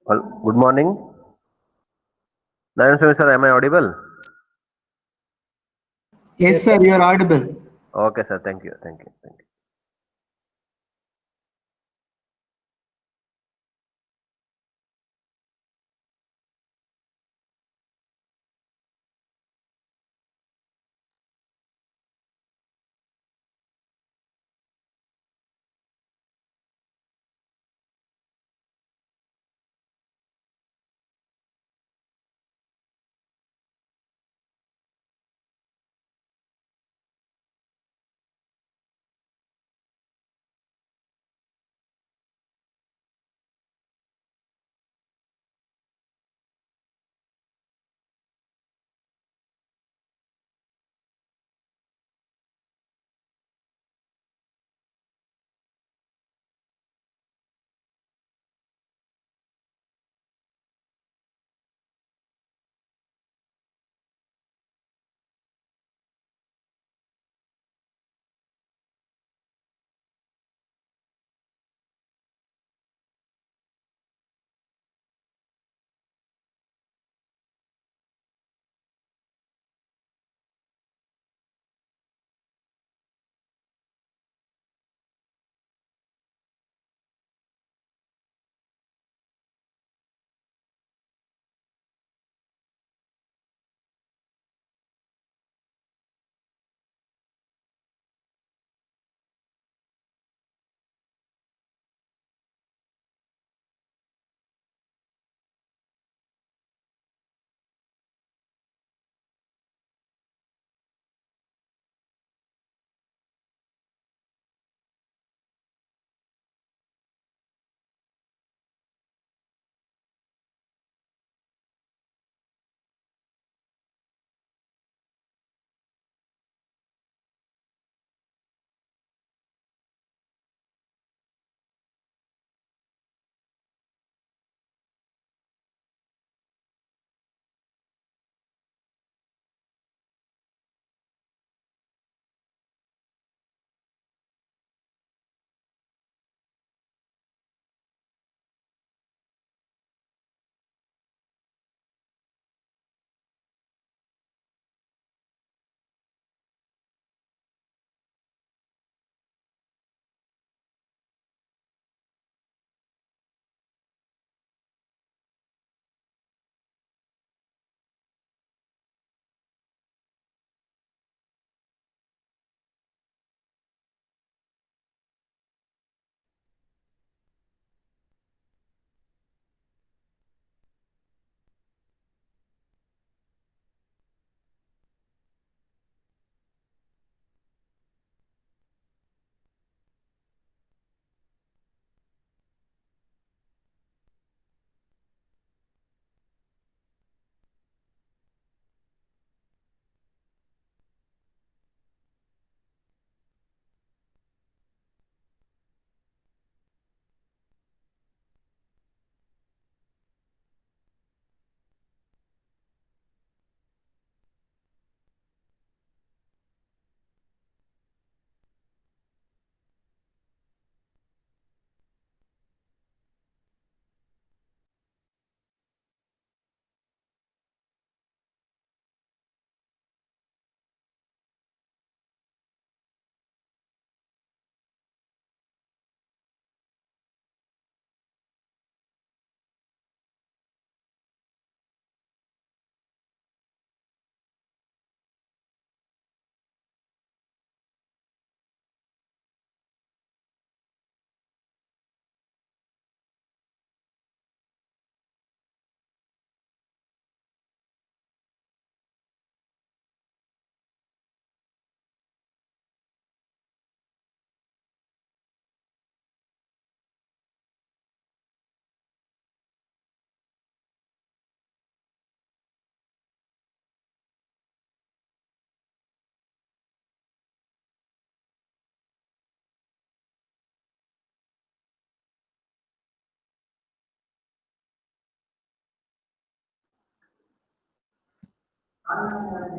Well, good morning. Nayan Swami sir, am I audible? Yes, sir, you are audible. Okay, sir. Thank you. Thank you. Thank you.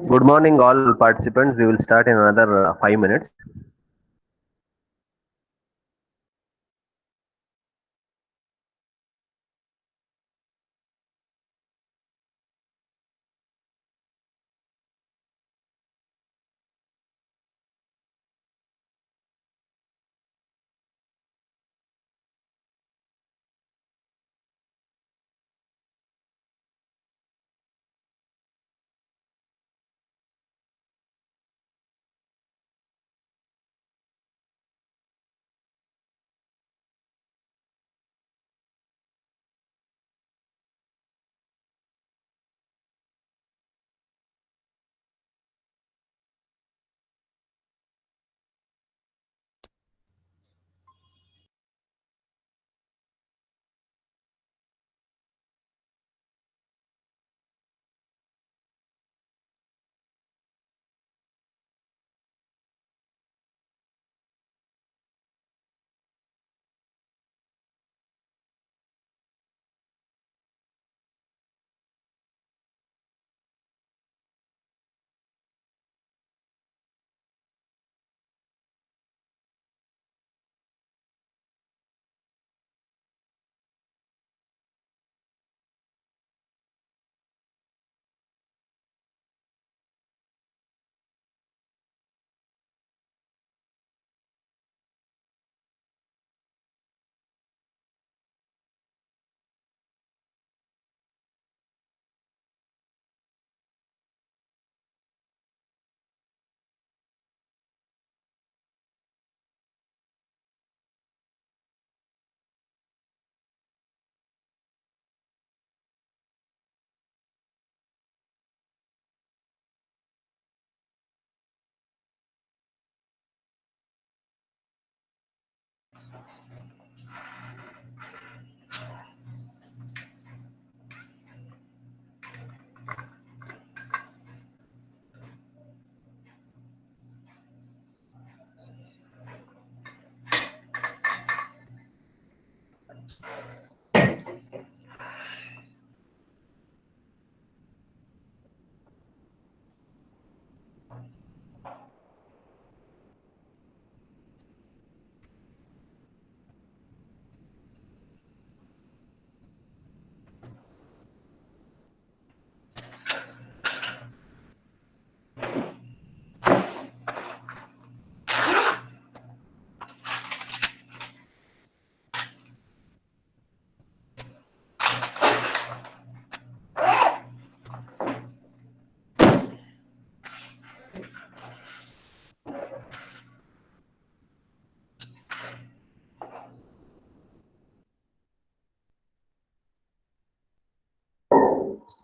Good morning, all participants. We will start in another 5 minutes.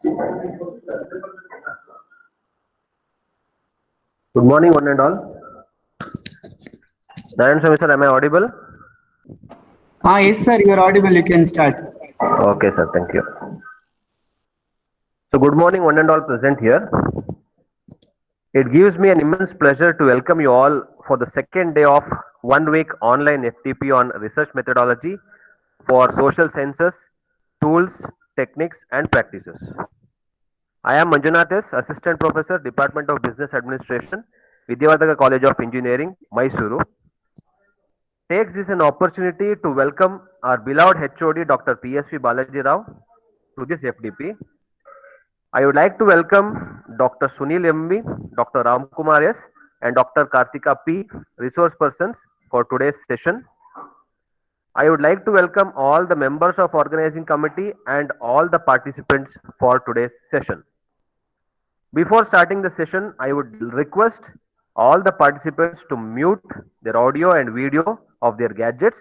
Good morning, one and all. Narayan Swamy sir, am I audible? Yes, sir, you are audible. You can start. Okay, sir, thank you. So, good morning, one and all present here. It gives me an immense pleasure to welcome you all for the second day of 1 week online FTP on research methodology for social sciences, tools, techniques, and practices. I am Manjunath S, Assistant Professor, Department of Business Administration, Vidyavardhaka College of Engineering, Mysuru. Takes this an opportunity to welcome our beloved HOD Dr. PSV Balaji Rao to this FDP. I would like to welcome Dr. Sunil MV, Dr. Ramkumar S, and Dr. Kartika P, resource persons for today's session. I would like to welcome all the members of organizing committee and all the participants for today's session. Before starting the session, I would request all the participants to mute their audio and video of their gadgets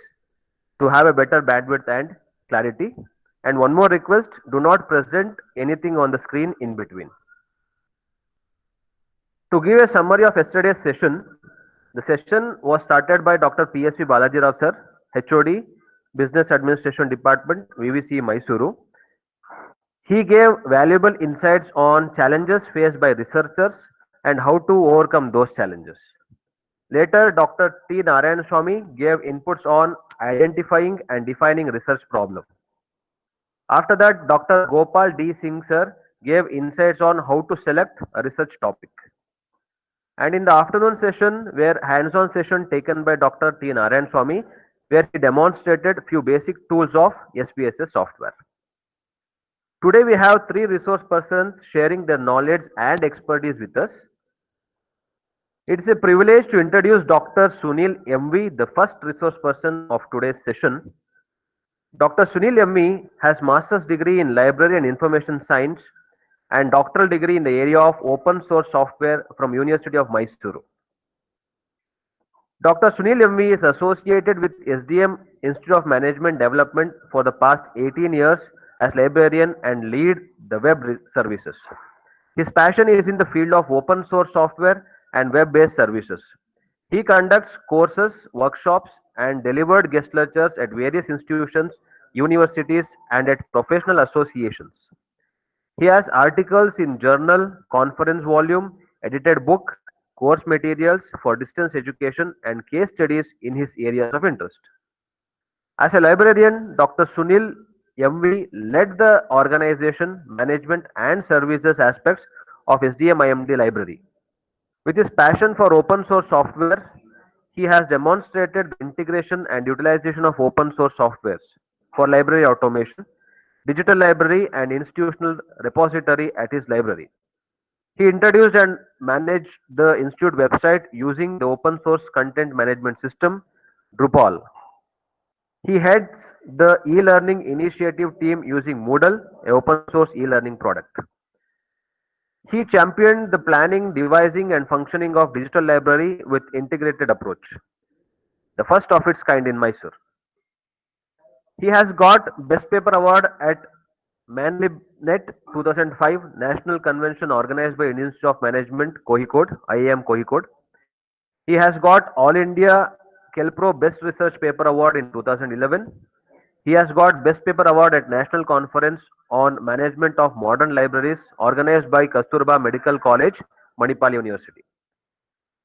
to have a better bandwidth and clarity. And one more request, do not present anything on the screen in between. To give a summary of yesterday's session, the session was started by Dr. PSV Balaji Rao sir, HOD, Business Administration Department, VVC Mysuru. He gave valuable insights on challenges faced by researchers and how to overcome those challenges. Later, Dr. T. Narayan Swamy gave inputs on identifying and defining research problem. After that, Dr. Gopal D. Singh sir gave insights on how to select a research topic. And in the afternoon session, where hands-on session taken by Dr. T. Narayan Swamy, where he demonstrated few basic tools of SPSS software. Today we have three resource persons sharing their knowledge and expertise with us. It's a privilege to introduce Dr. Sunil MV, the first resource person of today's session. Dr. Sunil MV has master's degree in library and information science and doctoral degree in the area of open source software from University of Mysuru. Dr. Sunil MV is associated with SDM Institute of Management Development for the past 18 years as librarian and lead the web services. His passion is in the field of open source software and web-based services. He conducts courses, workshops, and delivered guest lectures at various institutions, universities, and at professional associations. He has articles in journal, conference volume, edited book, course materials for distance education, and case studies in his areas of interest. As a librarian, Dr. Sunil MV led the organization, management, and services aspects of SDM IMD library. With his passion for open source software, he has demonstrated the integration and utilization of open source softwares for library automation, digital library, and institutional repository at his library. He introduced and managed the institute website using the open source content management system, Drupal. He heads the e-learning initiative team using Moodle, an open source e-learning product. He championed the planning, devising, and functioning of digital library with integrated approach, the first of its kind in Mysore. He has got Best Paper Award at ManLibNet 2005 National Convention organized by Indian Institute of Management, Kozhikode, IIM Kozhikode. He has got All India Kelpro Best Research Paper Award in 2011. He has got Best Paper Award at National Conference on Management of Modern Libraries organized by Kasturba Medical College, Manipal University.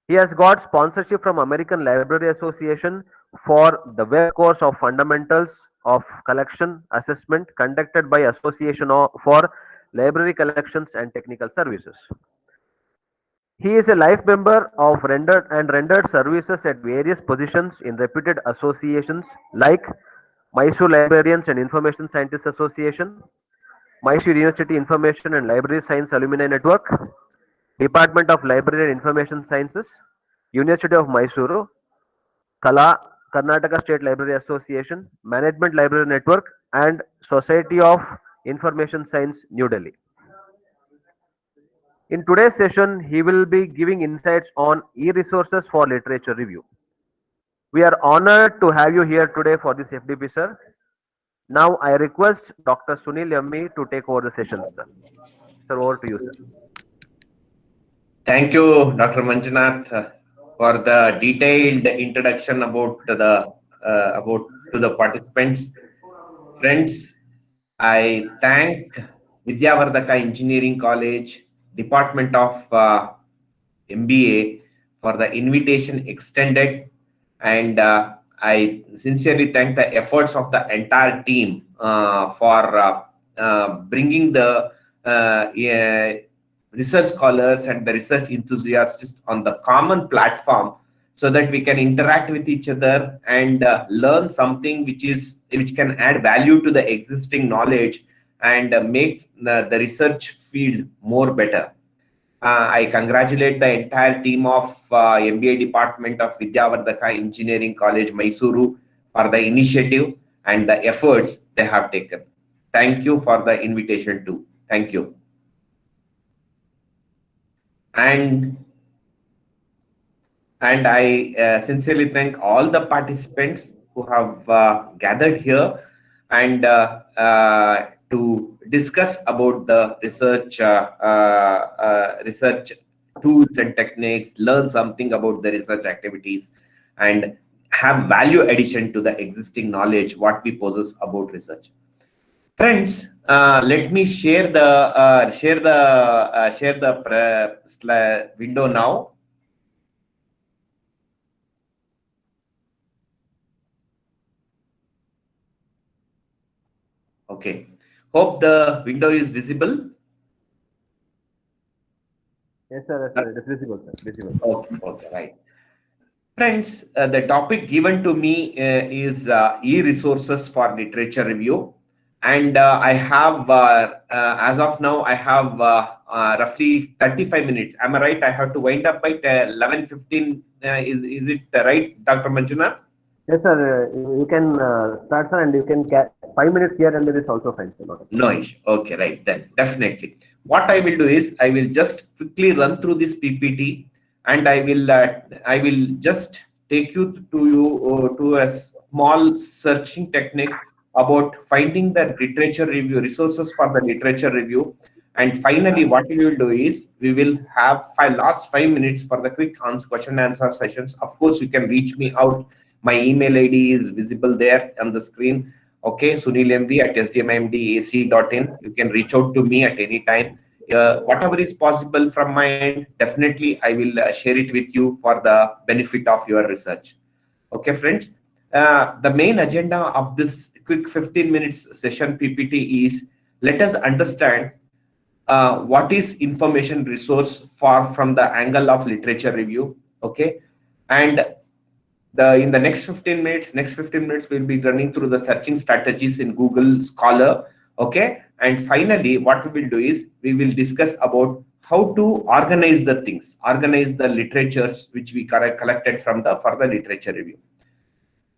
He has got sponsorship from American Library Association for the web course of Fundamentals of Collection Assessment conducted by Association for Library Collections and Technical Services. He is a life member of rendered services at various positions in reputed associations like Mysore Librarians and Information Scientists Association, Mysore University Information and Library Science Alumni Network, Department of Library and Information Sciences, University of Mysuru, Kala, Karnataka State Library Association, Management Library Network, and Society of Information Science, New Delhi. In today's session, he will be giving insights on e-resources for literature review. We are honored to have you here today for this FDP, sir. Now I request Dr. Sunil Yammi to take over the session, sir. Sir, over to you, sir. Thank you, Dr. Manjunath, for the detailed introduction about to the participants. Friends, I thank Vidyavardhaka Engineering College, Department of MBA for the invitation extended, and I sincerely thank the efforts of the entire team for bringing the research scholars and the research enthusiasts on the common platform so that we can interact with each other and learn something which can add value to the existing knowledge and make the research field more better. I congratulate the entire team of MBA department of Vidyavardhaka Engineering College, Mysuru, for the initiative and the efforts they have taken. Thank you for the invitation too. Thank you. And I sincerely thank all the participants who have gathered here and to discuss about the research tools and techniques, learn something about the research activities, and have value addition to the existing knowledge what we possess about research. Friends, let me share the window now. Okay. Hope the window is visible. Yes, sir. Yes, sir. It is visible, sir. Visible. Sir. Okay, right. Friends, the topic given to me is e-resources for literature review. And I have, as of now, I have roughly 35 minutes. Am I right? I have to wind up by 11:15. Is it right, Dr. Manjunath? Yes, sir. You can start, sir, and you can 5 minutes here and there is also fine, sir. No issue. Okay, right. Then definitely. What I will do is I will just quickly run through this PPT, and I will just take you to a small searching technique about finding the literature review resources for the literature review. And finally, what we will do is we will have last 5 minutes for the quick question and answer sessions. Of course, you can reach me out. My email ID is visible there on the screen. Okay, sunilmv@sdmimdac.in. You can reach out to me at any time. Whatever is possible from my end, definitely I will share it with you for the benefit of your research. Okay, friends. The main agenda of this quick 15 minutes session PPT is let us understand what is information resource from the angle of literature review. Okay, and in the next 15 minutes we'll be running through the searching strategies in Google Scholar. Okay, and finally what we will do is we will discuss about how to organize the literatures which we collected from the further literature review.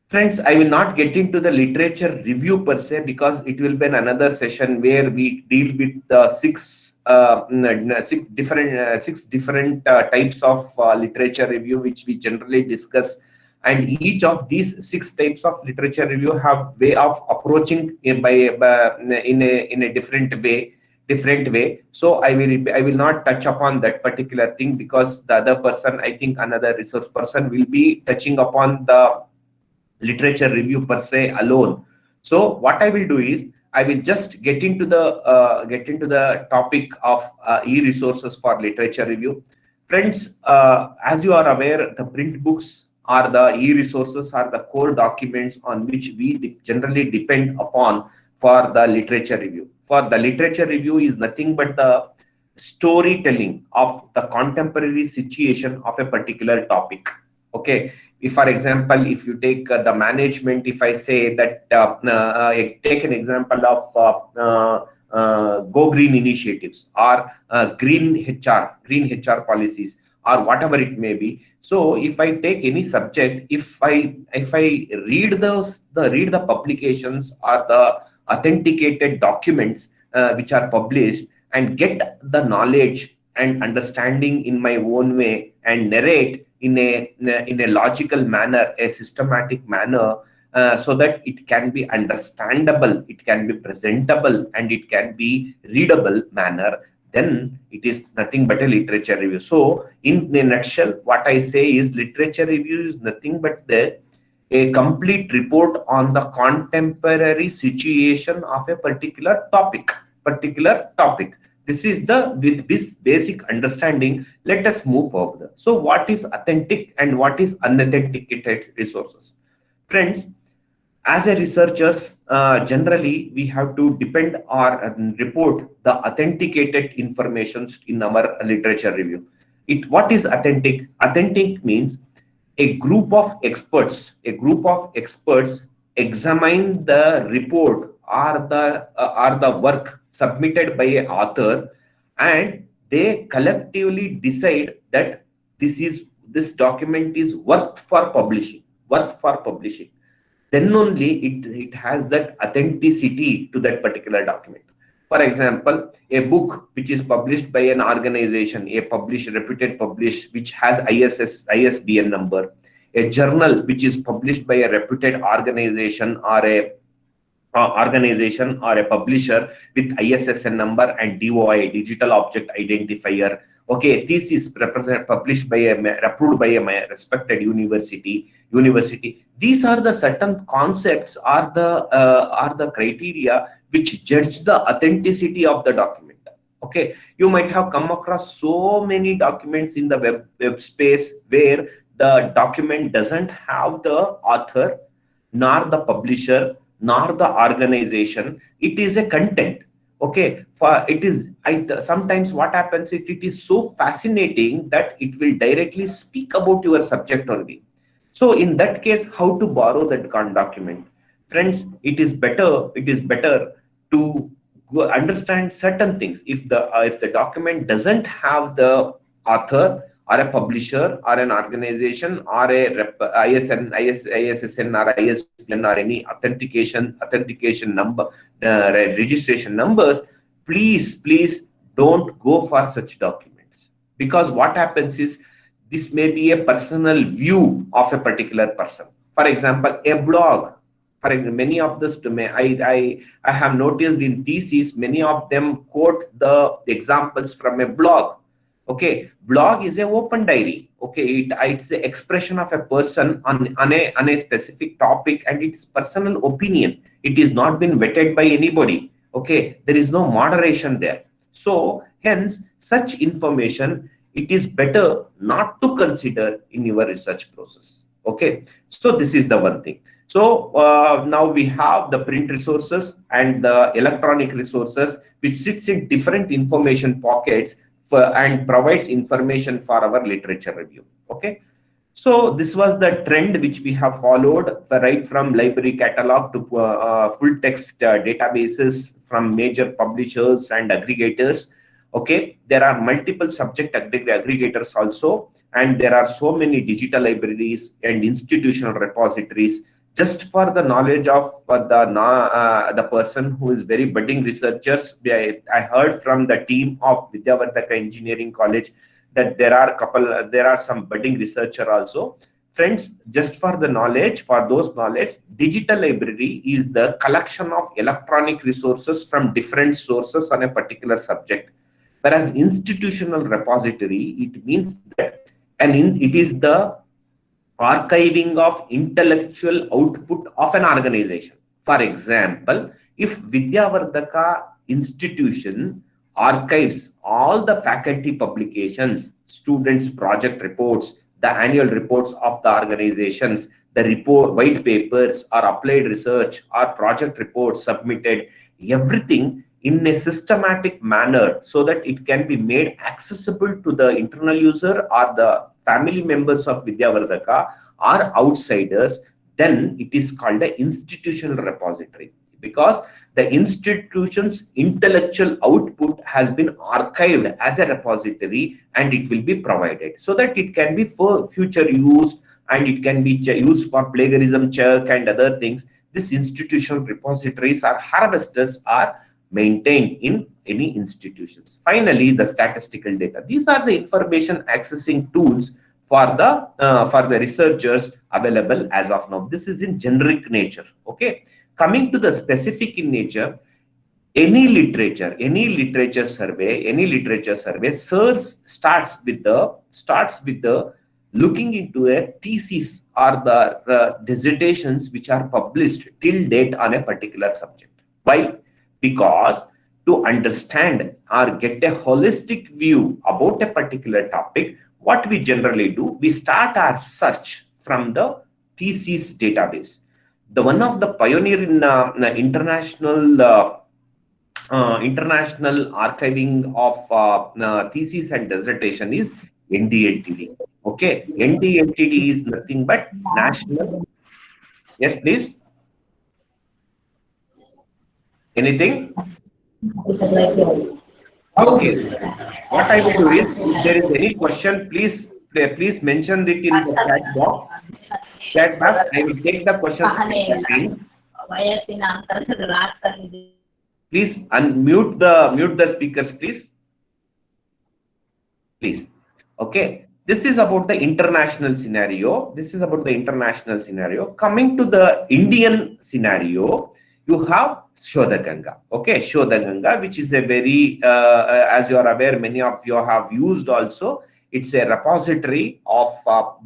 Friends, I will not get into the literature review per se because it will be another session where we deal with the six different types of literature review which we generally discuss, and each of these 6 types of literature review have way of approaching in a different way. So I will not touch upon that particular thing because the other person, I think another resource person, will be touching upon the literature review per se alone. So what I will do is I will just get into the topic of e-resources for literature review. Friends, as you are aware, the print books or the e-resources are the core documents on which we generally depend upon for the literature review. For the literature review is nothing but the storytelling of the contemporary situation of a particular topic. Okay, if for example, if you take the management, if I say that take an example of Go Green initiatives or green HR policies or whatever it may be. So if I take any subject, if I read the publications or the authenticated documents which are published and get the knowledge and understanding in my own way and narrate in a logical manner, a systematic manner, so that it can be understandable, it can be presentable, and it can be readable manner, then it is nothing but a literature review. So in a nutshell, what I say is literature review is nothing but a complete report on the contemporary situation of a particular topic. This is with this basic understanding, let us move further. So what is authentic and what is unauthenticated resources? Friends, as a researchers, generally we have to depend or report the authenticated informations in our literature review. What is authentic? Authentic means a group of experts examine the report or the work submitted by an author, and they collectively decide that this document is worth for publishing. Then only it has that authenticity to that particular document. For example, a book which is published by an organization, reputed publish, which has ISBN number, a journal which is published by a reputed organization or a publisher with ISSN number and DOI, digital object identifier. Okay, thesis published by approved by a respected university. These are the certain concepts, are the criteria which judge the authenticity of the document. Okay, you might have come across so many documents in the web space where the document doesn't have the author, nor the publisher, nor the organization. It is a content. Okay, sometimes what happens is it is so fascinating that it will directly speak about your subject only. So in that case, how to borrow that document? Friends, it is better to understand certain things. If the document doesn't have the author or a publisher or an organization or a ISSN or ISBN or any authentication number, registration numbers, please don't go for such documents, because what happens is this may be a personal view of a particular person. For example, a blog. For example, many of this, I have noticed in thesis, many of them quote the examples from a blog. Okay, blog is an open diary. Okay, it's the expression of a person on a specific topic, and it's personal opinion. It is not been vetted by anybody. Okay, there is no moderation there. So hence, such information, it is better not to consider in your research process. Okay, so this is the one thing. So now we have the print resources and the electronic resources, which sits in different information pockets and provides information for our literature review. Okay, so this was the trend which we have followed, right from library catalog to full text databases from major publishers and aggregators. Okay, there are multiple subject aggregators also, and there are so many digital libraries and institutional repositories. Just for the knowledge of the person who is very budding researchers, I heard from the team of Vidyavardhaka Engineering College that there are some budding researcher also. Friends, just for the knowledge, for those knowledge, digital library is the collection of electronic resources from different sources on a particular subject. Whereas institutional repository, it means that it is the archiving of intellectual output of an organization. For example, if Vidyavardhaka institution archives all the faculty publications, students' project reports, the annual reports of the organizations, the report, white papers, or applied research, or project reports submitted, everything in a systematic manner so that it can be made accessible to the internal user or the family members of Vidyavardhaka or outsiders, then it is called an institutional repository, because the institution's intellectual output has been archived as a repository, and it will be provided so that it can be for future use, and it can be used for plagiarism check and other things. These institutional repositories or harvesters are maintained in any institutions. Finally, the statistical data. These are the information accessing tools for the researchers available as of now. This is in generic nature. Okay, coming to the specific in nature, any literature survey starts with the looking into a thesis or the dissertations which are published till date on a particular subject. Why? Because to understand or get a holistic view about a particular topic, what we generally do, we start our search from the thesis database. The one of the pioneer in international archiving of thesis and dissertation is NDLTD. Okay, NDLTD is nothing but national. Yes, please. Anything? Okay. What I will do is, if there is any question, please mention it in the chat box. I will take the questions. Please mute the speakers, please. Please. Okay. This is about the international scenario. Coming to the Indian scenario, you have Shodhaganga. Okay, Shodhaganga, which is a very, as you are aware, many of you have used also. It's a repository of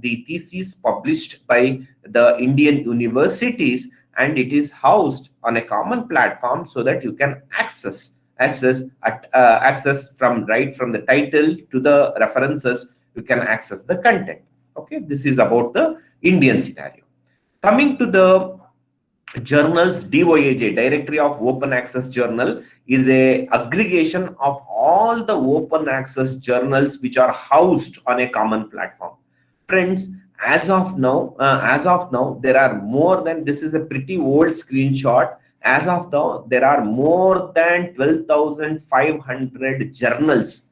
the theses published by the Indian universities, and it is housed on a common platform so that you can access from right from the title to the references. You can access the content. Okay, this is about the Indian scenario. Coming to the journals, DOAJ, Directory of Open Access Journal, is a aggregation of all the open access journals which are housed on a common platform. Friends, as of now, there are more than, this is a pretty old screenshot. As of now, there are more than 12,500 journals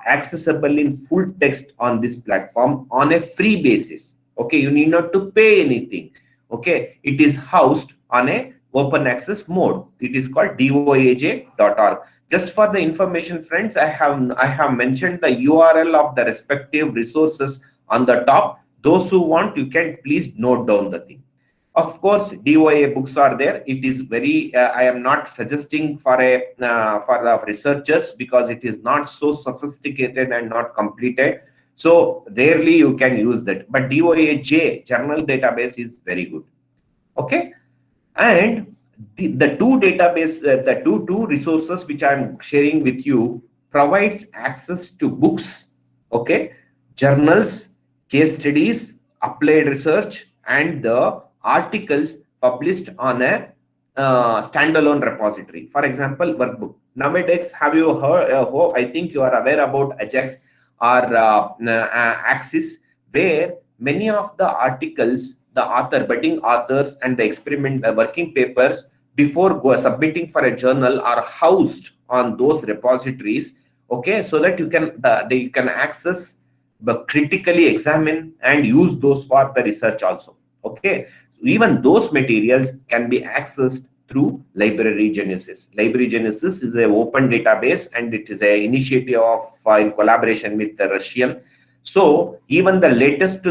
accessible in full text on this platform on a free basis. Okay, you need not to pay anything. Okay, it is housed on a open access mode. It is called doaj.org. Just for the information, friends, I have mentioned the URL of the respective resources on the top. Those who want, you can please note down the thing. Of course, DOA books are there. It is very, I am not suggesting for the researchers because it is not so sophisticated and not completed. So rarely you can use that. But DOAJ journal database is very good. Okay, and the two database, the two resources which I am sharing with you provides access to books. Okay, journals, case studies, applied research, and the articles published on a standalone repository. For example, workbook. Nowadays, have you heard? I think you are aware about Ajax or Axis, where many of the articles, the budding authors, and the experiment working papers before submitting for a journal are housed on those repositories. Okay, so that you can access, but critically examine and use those for the research also. Okay, even those materials can be accessed through Library Genesis. Library Genesis is an open database, and it is an initiative of in collaboration with the Russian. So even the latest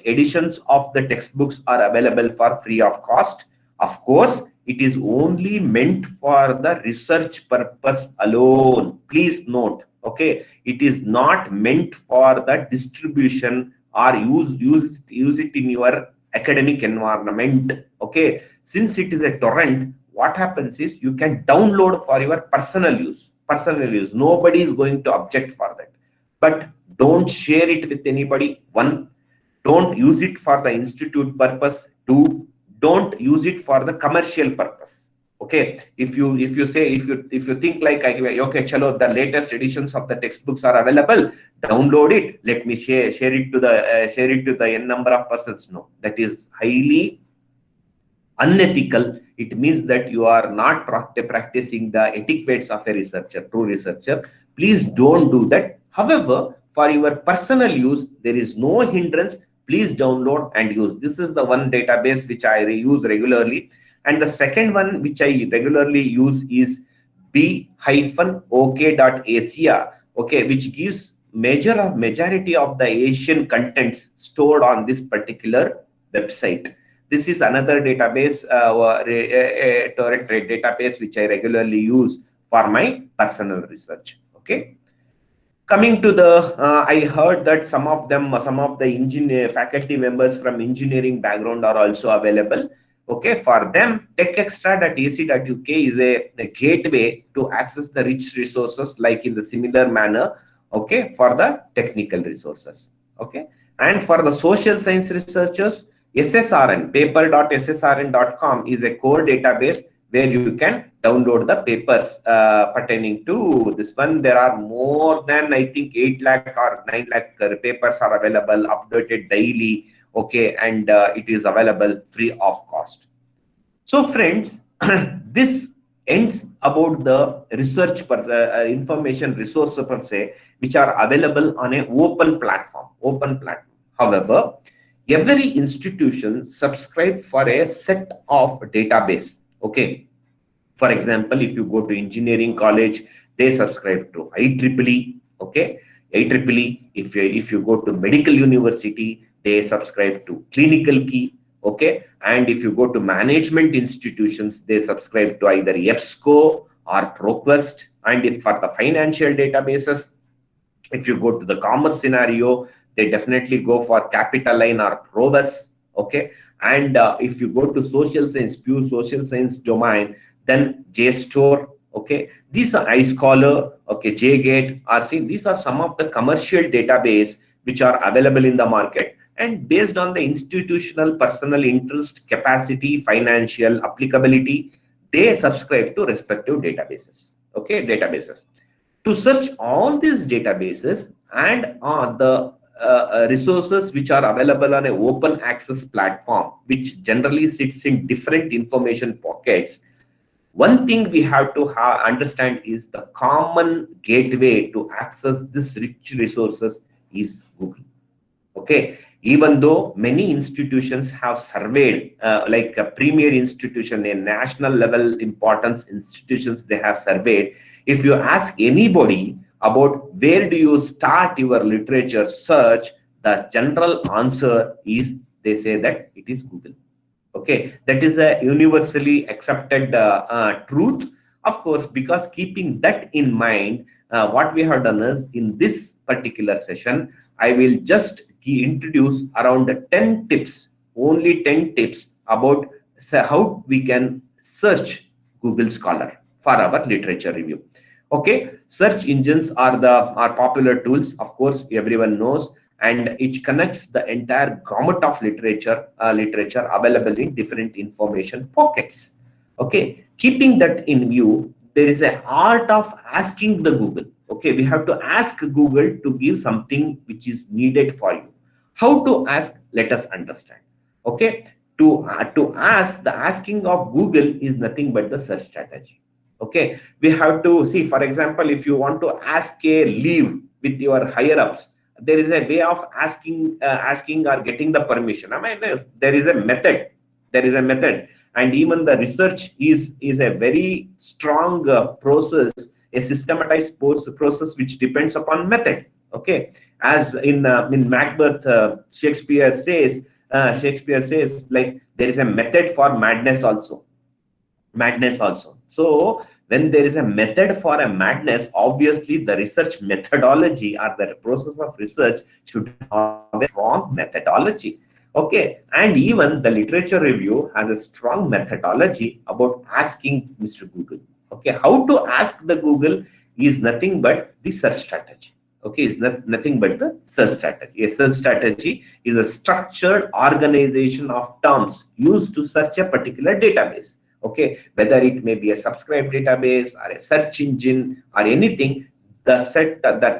editions of the textbooks are available for free of cost. Of course, it is only meant for the research purpose alone. Please note, okay, it is not meant for the distribution or use it in your academic environment. Okay, since it is a torrent, what happens is you can download for your personal use. Nobody is going to object for that, but don't share it with anybody. One, don't use it for the institute purpose. Two, don't use it for the commercial purpose. Okay, if you think like, okay, chalo, the latest editions of the textbooks are available, download it, let me share it to the n number of persons. No, that is highly unethical. It means that you are not practicing the etiquettes of a researcher, true researcher. Please don't do that. However, for your personal use, there is no hindrance. Please download and use. This is the one database which I use regularly. And the second one which I regularly use is b-ok.asia, okay, which gives majority of the Asian contents stored on this particular website. This is another database, a torrent database, which I regularly use for my personal research. Okay. Coming to the, I heard that some of the faculty members from engineering background are also available. Okay, for them, techextra.ac.uk is a gateway to access the rich resources, like in the similar manner. Okay, for the technical resources. Okay, and for the social science researchers, SSRN, paper.ssrn.com is a core database where you can download the papers pertaining to this one. There are more than, I think, 8 lakh or 9 lakh papers are available, updated daily. Okay, and it is available free of cost. So friends, this ends about the research information resource per se, which are available on an open platform. However, every institution subscribe for a set of database. Okay, for example, if you go to engineering college, they subscribe to IEEE. Okay, IEEE. If you go to medical university, they subscribe to Clinical Key. Okay, and if you go to management institutions, they subscribe to either EBSCO or ProQuest. And if for the financial databases, if you go to the commerce scenario, they definitely go for Capitaline or Probus. Okay, and if you go to social science, pure social science domain, then JSTOR. Okay, these are iScholar. Okay, JGate, RC. These are some of the commercial database which are available in the market, and based on the institutional personal interest, capacity, financial applicability, they subscribe to respective databases. Okay, databases. To search all these databases and the resources which are available on an open access platform, which generally sits in different information pockets, one thing we have to understand is the common gateway to access this rich resources is Google. Okay, even though many institutions have surveyed, like a premier institution, a national level importance institutions, they have surveyed. If you ask anybody about where do you start your literature search, the general answer is they say that it is Google. Okay, that is a universally accepted truth. Of course, because keeping that in mind, what we have done is, in this particular session, I will just introduce around 10 tips, only 10 tips about how we can search Google Scholar for our literature review. Okay, search engines are popular tools, of course, everyone knows, and it connects the entire gamut of literature available in different information pockets. Okay, keeping that in view, there is an art of asking the Google. Okay, we have to ask Google to give something which is needed for you. How to ask? Let us understand. Okay, to ask, the asking of Google is nothing but the search strategy. Okay, we have to see, for example, if you want to ask a leave with your higher ups, there is a way of asking or getting the permission. I mean, there is a method. And even the research is a very strong process, a systematized process which depends upon method. Okay, as in Macbeth, Shakespeare says like there is a method for madness also. So when there is a method for a madness, obviously the research methodology or the process of research should have a strong methodology. Okay, and even the literature review has a strong methodology about asking Mr. Google. Okay, how to ask the Google is nothing but the search strategy. Okay, it's nothing but the search strategy. A search strategy is a structured organization of terms used to search a particular database. Okay, whether it may be a subscribed database or a search engine or anything, the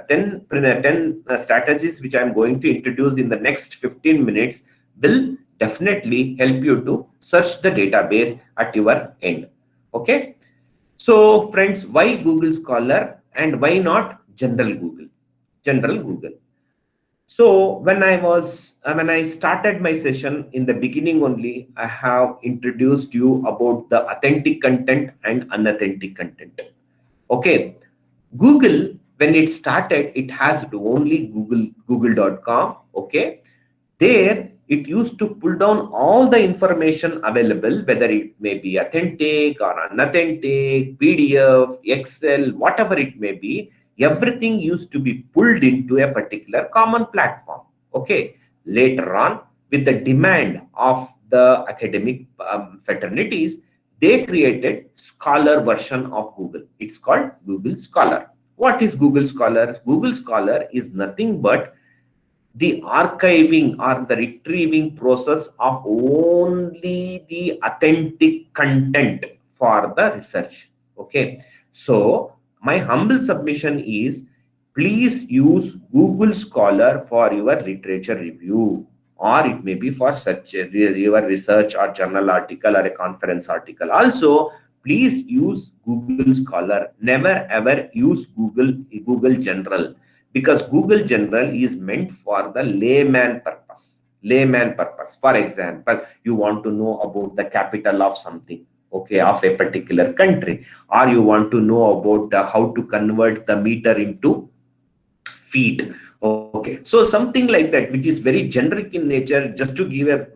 10 strategies which I'm going to introduce in the next 15 minutes will definitely help you to search the database at your end. Okay, so friends, why Google Scholar and why not general Google? So when I started my session in the beginning only, I have introduced you about the authentic content and unauthentic content. Okay, Google, when it started, it has only google.com. Okay, there it used to pull down all the information available, whether it may be authentic or unauthentic, PDF, Excel, whatever it may be. Everything used to be pulled into a particular common platform. Okay, later on, with the demand of the academic fraternities, they created Scholar version of Google. It's called Google Scholar. What is Google Scholar? Google Scholar is nothing but the archiving or the retrieving process of only the authentic content for the research. Okay, so my humble submission is, please use Google Scholar for your literature review, or it may be for search your research or journal article or a conference article. Also, please use Google Scholar. Never ever use Google General, because Google General is meant for the layman purpose. Layman purpose. For example, you want to know about the capital of something, okay, of a particular country, or you want to know about how to convert the meter into feet. Okay, so something like that, which is very generic in nature, just to get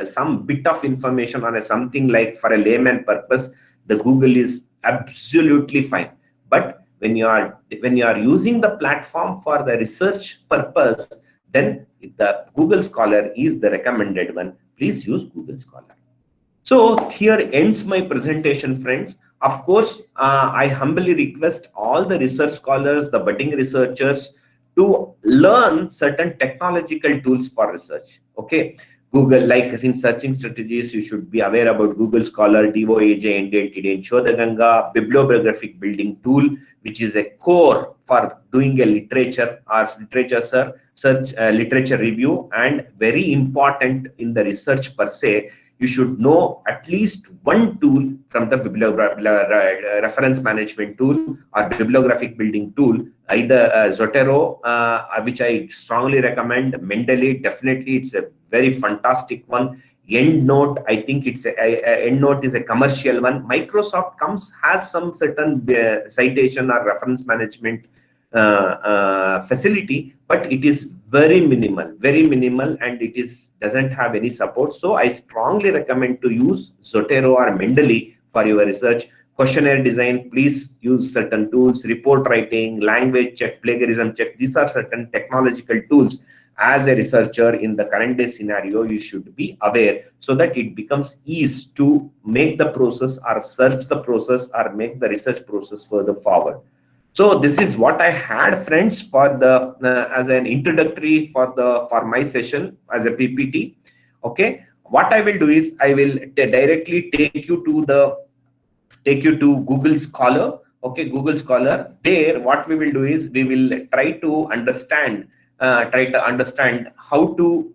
some bit of information on something like for a layman purpose, the Google is absolutely fine. But when you are using the platform for the research purpose, then the Google Scholar is the recommended one. Please use Google Scholar. So here ends my presentation, friends. Of course, I humbly request all the research scholars, the budding researchers, to learn certain technological tools for research. Okay, Google, like in searching strategies, you should be aware about Google Scholar, DOAJ, NDLTD, Shodhaganga, bibliographic building tool, which is a core for doing a literature or literature review, and very important in the research per se. You should know at least one tool from the reference management tool or bibliographic building tool, either Zotero, which I strongly recommend. Mendeley, definitely, it's a very fantastic one. EndNote, I think it's EndNote is a commercial one. Microsoft has some certain citation or reference management facility, but it is very minimal, and it doesn't have any support. So I strongly recommend to use Zotero or Mendeley for your research. Questionnaire design, please use certain tools. Report writing, language check, plagiarism check, these are certain technological tools. As a researcher in the current day scenario, you should be aware, so that it becomes easy to make the process or search the process or make the research process further forward. So this is what I had, friends, for the as an introductory for my session as a PPT. Okay, what I will do is I will directly take you to Google Scholar. Okay, Google Scholar. There, what we will do is we will try to understand how to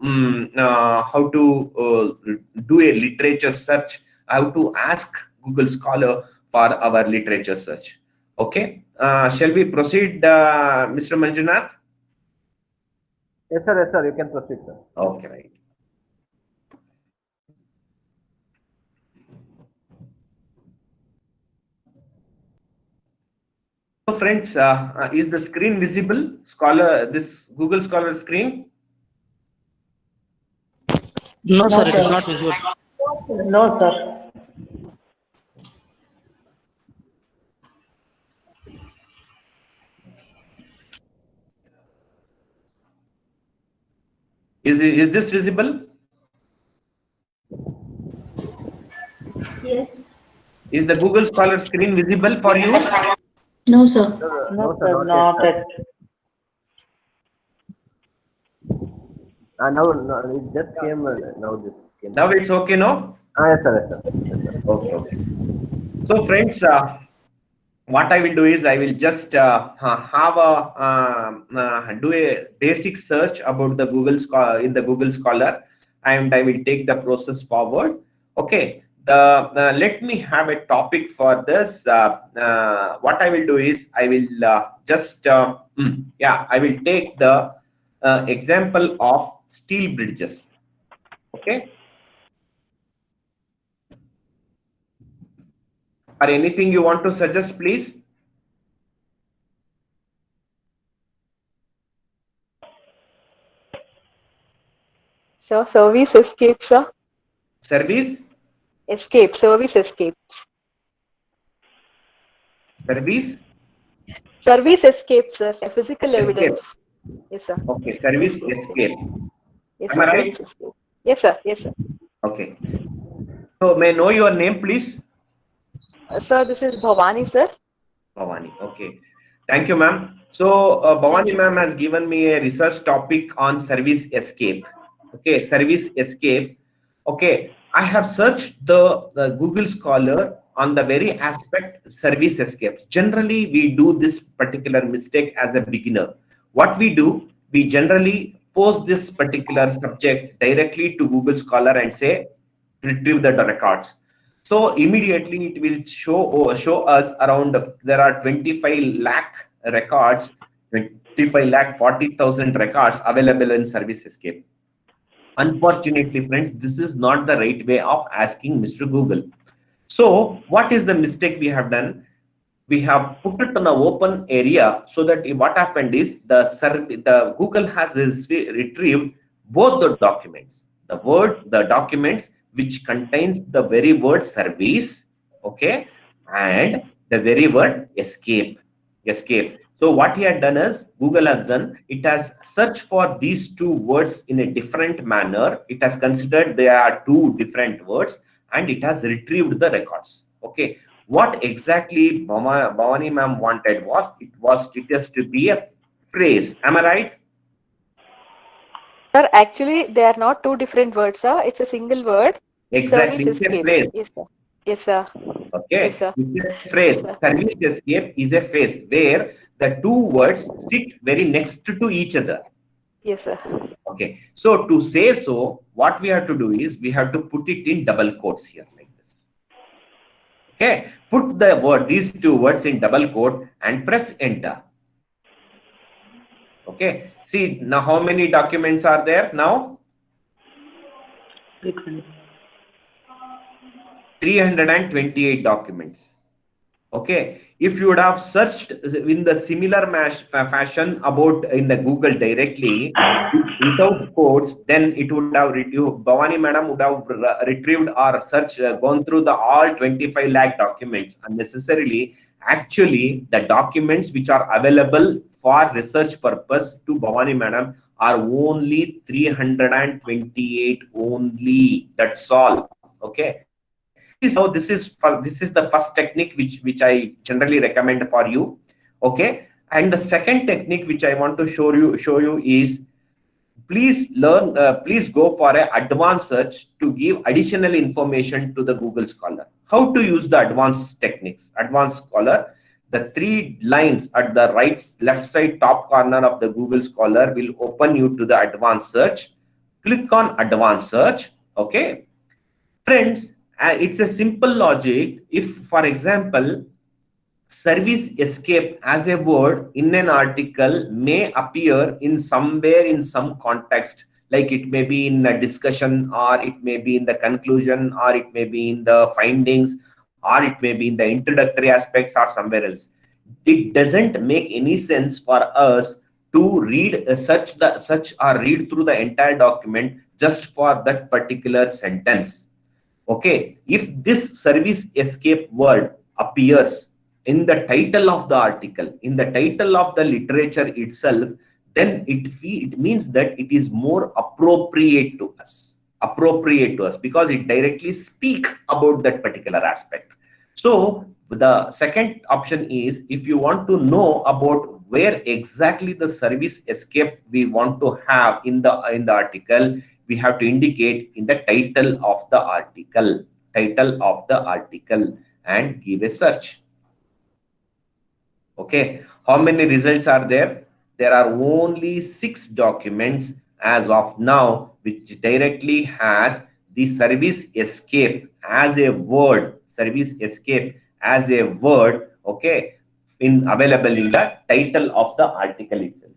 do a literature search, how to ask Google Scholar for our literature search. Okay, shall we proceed, Mr. Manjunath? Yes, sir. Yes, sir. You can proceed, sir. Okay, right. So, friends, is the screen visible? This Google Scholar screen? No, sir, it is not visible. No, sir. Is this visible? Yes. Is the Google Scholar screen visible for you? No, sir. No, sir, not yet. Now, it just came. Now this came. Now it's okay, no? Yes, sir. Yes, sir. Yes, sir. Okay, okay. So, friends, what I will do is I will just do a basic search about the Google Scholar in the Google Scholar, and I will take the process forward. Okay. Let me have a topic for this. What I will do is I will I will take the example of steel bridges. Okay. Or anything you want to suggest, please? So service escape, sir. Service, Escape, service escapes. service, Service escape, sir. A physical escape. evidence. Yes, sir. Okay, service Escape, sir. escape. Yes, Am I sir. right? Service escape. Yes, sir. Yes, sir. Okay. So may I know your name, please? Sir, this is Bhavani, sir. Bhavani. Okay. Thank you, ma'am. So Bhavani you, ma'am sir. has given me a research topic on service escape. Okay, service escape. Okay, I have searched the Google Scholar on the very aspect service escape. Generally, we do this particular mistake as a beginner. What we do, we generally post this particular subject directly to Google Scholar and say, retrieve the records. So immediately it will show us around there are 25 lakh records, 25 lakh 40,000 records available in service escape. Unfortunately, friends, this is not the right way of asking Mr. Google. So what is the mistake we have done? We have put it on an open area, so that what happened is the Google has retrieved both the documents, the documents which contains the very word service, okay, and the very word escape. So what he had done is, Google has done, it has searched for these two words in a different manner. It has considered there are two different words, and it has retrieved the records. Okay, what exactly Bhavani ma'am wanted was, it has to be a phrase. Am I right? Sir, actually, they are not two different words, sir. It's a single word. Exactly, Service it's a escape. phrase. Yes, sir. Yes, sir. Okay, Yes, sir. it's a phrase. Yes, sir. Service escape is a phrase where the two words sit very next to each other. Yes, sir. Okay, so to say so, what we have to do is, we have to put it in double quotes here, like this. Okay, put the word, these two words in double quote and press enter. Okay, see now how many documents are there now? 328 documents. Okay, if you would have searched in the similar fashion about in the Google directly without quotes, then it would have Bhavani madam would have retrieved or gone through the all 25 lakh documents unnecessarily. Actually, the documents which are available for research purpose to Bhavani madam are only 328 only. That's all. Okay. So this is the first technique which I generally recommend for you. Okay, and the second technique which I want to show you is, please go for an advanced search to give additional information to the Google Scholar. How to use the advanced techniques? Advanced Scholar, the 3 lines at the left side top corner of the Google Scholar will open you to the advanced search. Click on advanced search. Okay, friends, it's a simple logic. If, for example, service escape as a word in an article may appear in somewhere in some context, like it may be in a discussion, or it may be in the conclusion, or it may be in the findings, or it may be in the introductory aspects, or somewhere else. It doesn't make any sense for us to read or read through the entire document just for that particular sentence. Okay, if this service escape word appears in the title of the article, in the title of the literature itself, then it means that it is more appropriate to us, because it directly speak about that particular aspect. So the second option is, if you want to know about where exactly the service escape we want to have in the article, we have to indicate in the title of the article, and give a search. Okay, how many results are there? There are only 6 documents as of now which directly has the service escape as a word, okay, available in the title of the article itself.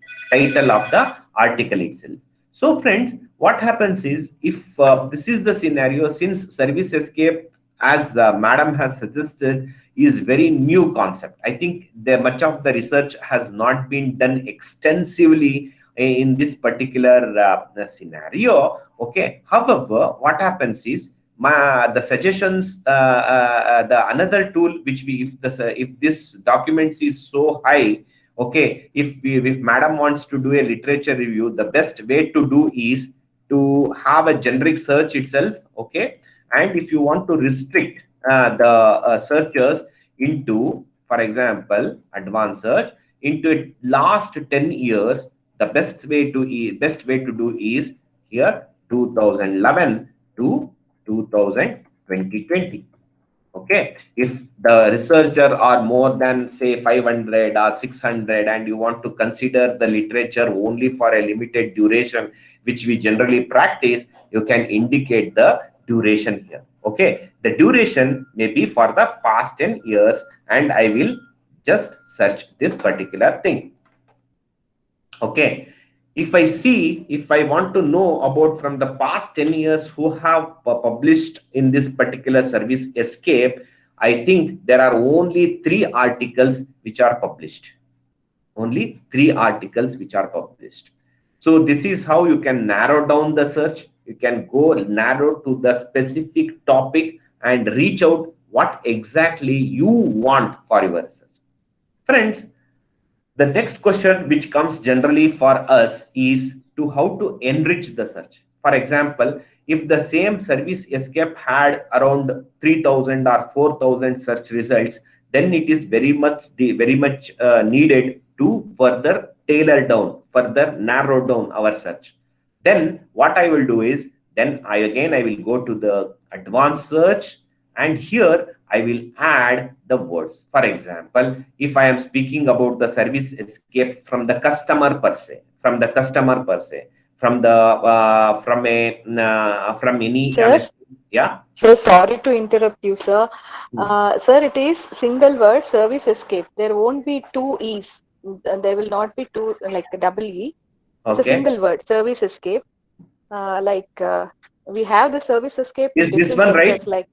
So friends, what happens is, if this is the scenario, since service escape, as madam has suggested, is very new concept. I think much of the research has not been done extensively in this particular scenario. Okay. However, what happens is the suggestions, the another tool which we, if this documents is so high, okay, if madam wants to do a literature review, the best way to do is to have a generic search itself. Okay. And if you want to restrict the searchers into, for example, advanced search into last 10 years, the best way to do is here 2011 to 2020. Okay. If the researcher are more than say 500 or 600 and you want to consider the literature only for a limited duration, which we generally practice, you can indicate the duration here. Okay. The duration may be for the past 10 years and I will just search this particular thing. Okay. If I want to know about from the past 10 years who have published in this particular service escape, I think there are only 3 articles which are published. Only 3 articles which are published. So this is how you can narrow down the search. You can go narrow to the specific topic and reach out what exactly you want for your research. Friends, the next question which comes generally for us is to how to enrich the search. For example, if the same service escape had around 3000 or 4000 search results, then it is very much needed to further tailor down, further narrow down our search. Then what I will do is, then I will go to the advanced search, and here I will add the words. For example, if I am speaking about the service escape from the customer per se, from any. Sir? Yeah. So sorry to interrupt you, sir. Sir, it is single word service escape. There won't be 2 E's. There will not be 2 like double E. It's a single word, service escape. We have the service escape. Is this one right? Like,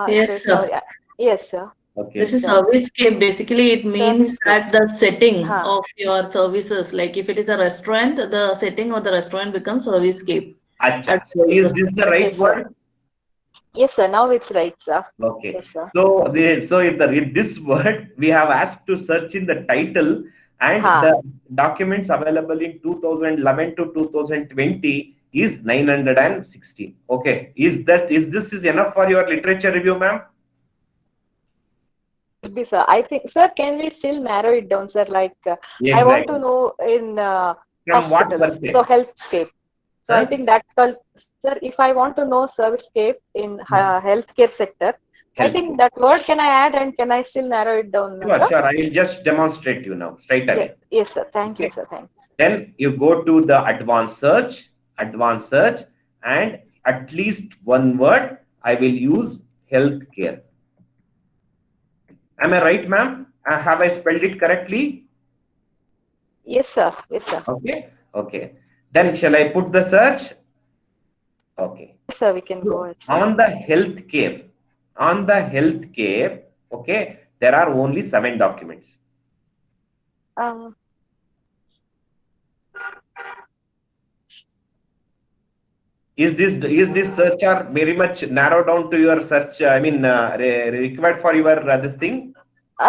Yes, so sorry. sir. Yes, sir. Okay. This is servicescape. Basically, it means that the setting Huh. of your services, like if it is a restaurant, the setting of the restaurant becomes servicescape. Achha. So is this the right Yes, sir. word? Yes, sir. Now it's right, sir. Okay. Yes, sir. So if this word we have asked to search in the title, and the documents available in 2011 to 2020 is 916. Okay. Is this enough for your literature review, ma'am? Be, sir. I think, sir, can we still narrow it down, sir? Like, Yeah, I want exactly. to know in From what hospitals, perspective? so healthscape. So Huh? I think that, sir, if I want to know servicescape in healthcare sector, I think that word can I add and can I still narrow it down, Sure, sir? sure. I will just demonstrate you now straight away. Yes, sir. Thank you, sir. Thank you. Then you go to the advanced search, and at least one word I will use healthcare. Am I right, ma'am? Have I spelled it correctly? Yes, sir. Yes, sir. Okay. Okay. Then shall I put the search? Okay. Yes, sir. We can go ahead, sir. On the healthcare, okay, there are only 7 documents. Is this search are very much narrowed down to your search? I mean, required for your this thing?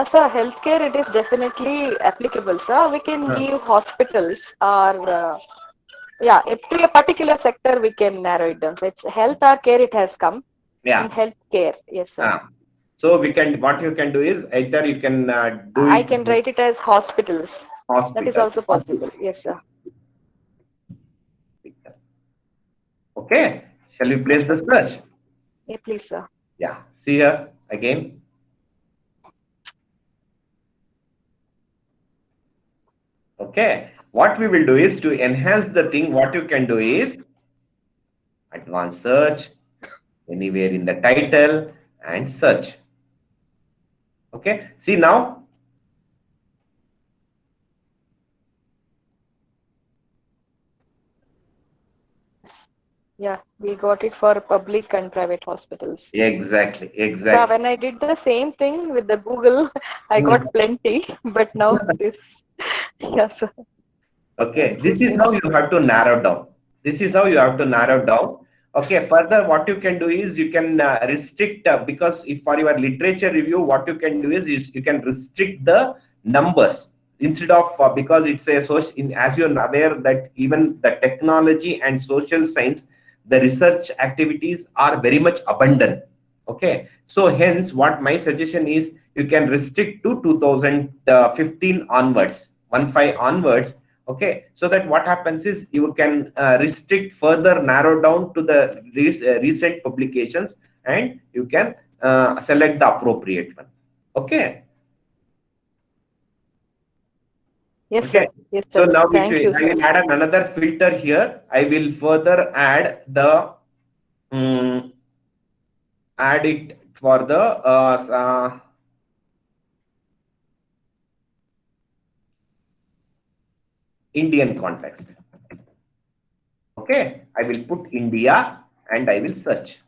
Sir, healthcare, it is definitely applicable, sir. We can give hospitals or to a particular sector we can narrow it down. So it's health or care, it has come. Yeah. In healthcare, yes, sir. So what you can do is either you can do I can write it as hospitals. hospital. That is also possible. Yes, sir. Okay. Shall we place the search? Yeah, please, sir. Yeah. See here again. Okay. What we will do is to enhance the thing. What you can do is advanced search, anywhere in the title, and search. Okay. See now. Yeah, we got it for public and private hospitals. Exactly. So when I did the same thing with the Google, I got plenty, but now this, yes, sir. Okay, this is how you have to narrow down. This is how you have to narrow down. Okay, further, what you can do is you can restrict because if for your literature review, what you can do is you can restrict the numbers instead of because it's a social. As you're aware that even the technology and social science, the research activities are very much abundant. Okay, so hence, what my suggestion is, you can restrict to 2015 onwards, 15 onwards. Okay, so that what happens is you can restrict further, narrow down to the recent publications, and you can select the appropriate one. Okay. Yes, Okay. sir. Yes, So sir. now Thank you, I sir. will add another filter here. I will further add the add it for the Indian context. Okay, I will put India and I will search.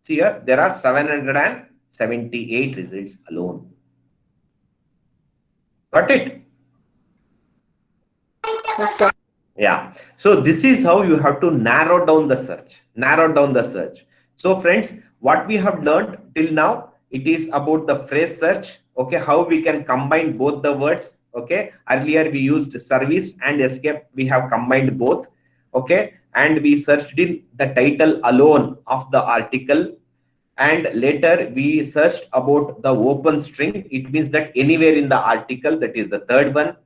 See here, there are 778 results alone. Got it? Yes, sir. Yeah. So this is how you have to narrow down the search. Narrow down the search. So friends, what we have learned till now, it is about the phrase search. Okay, how we can combine both the words. Okay, earlier we used service and escape. We have combined both. Okay, and we searched in the title alone of the article, and later we searched about the open string. It means that anywhere in the article. That is the third one.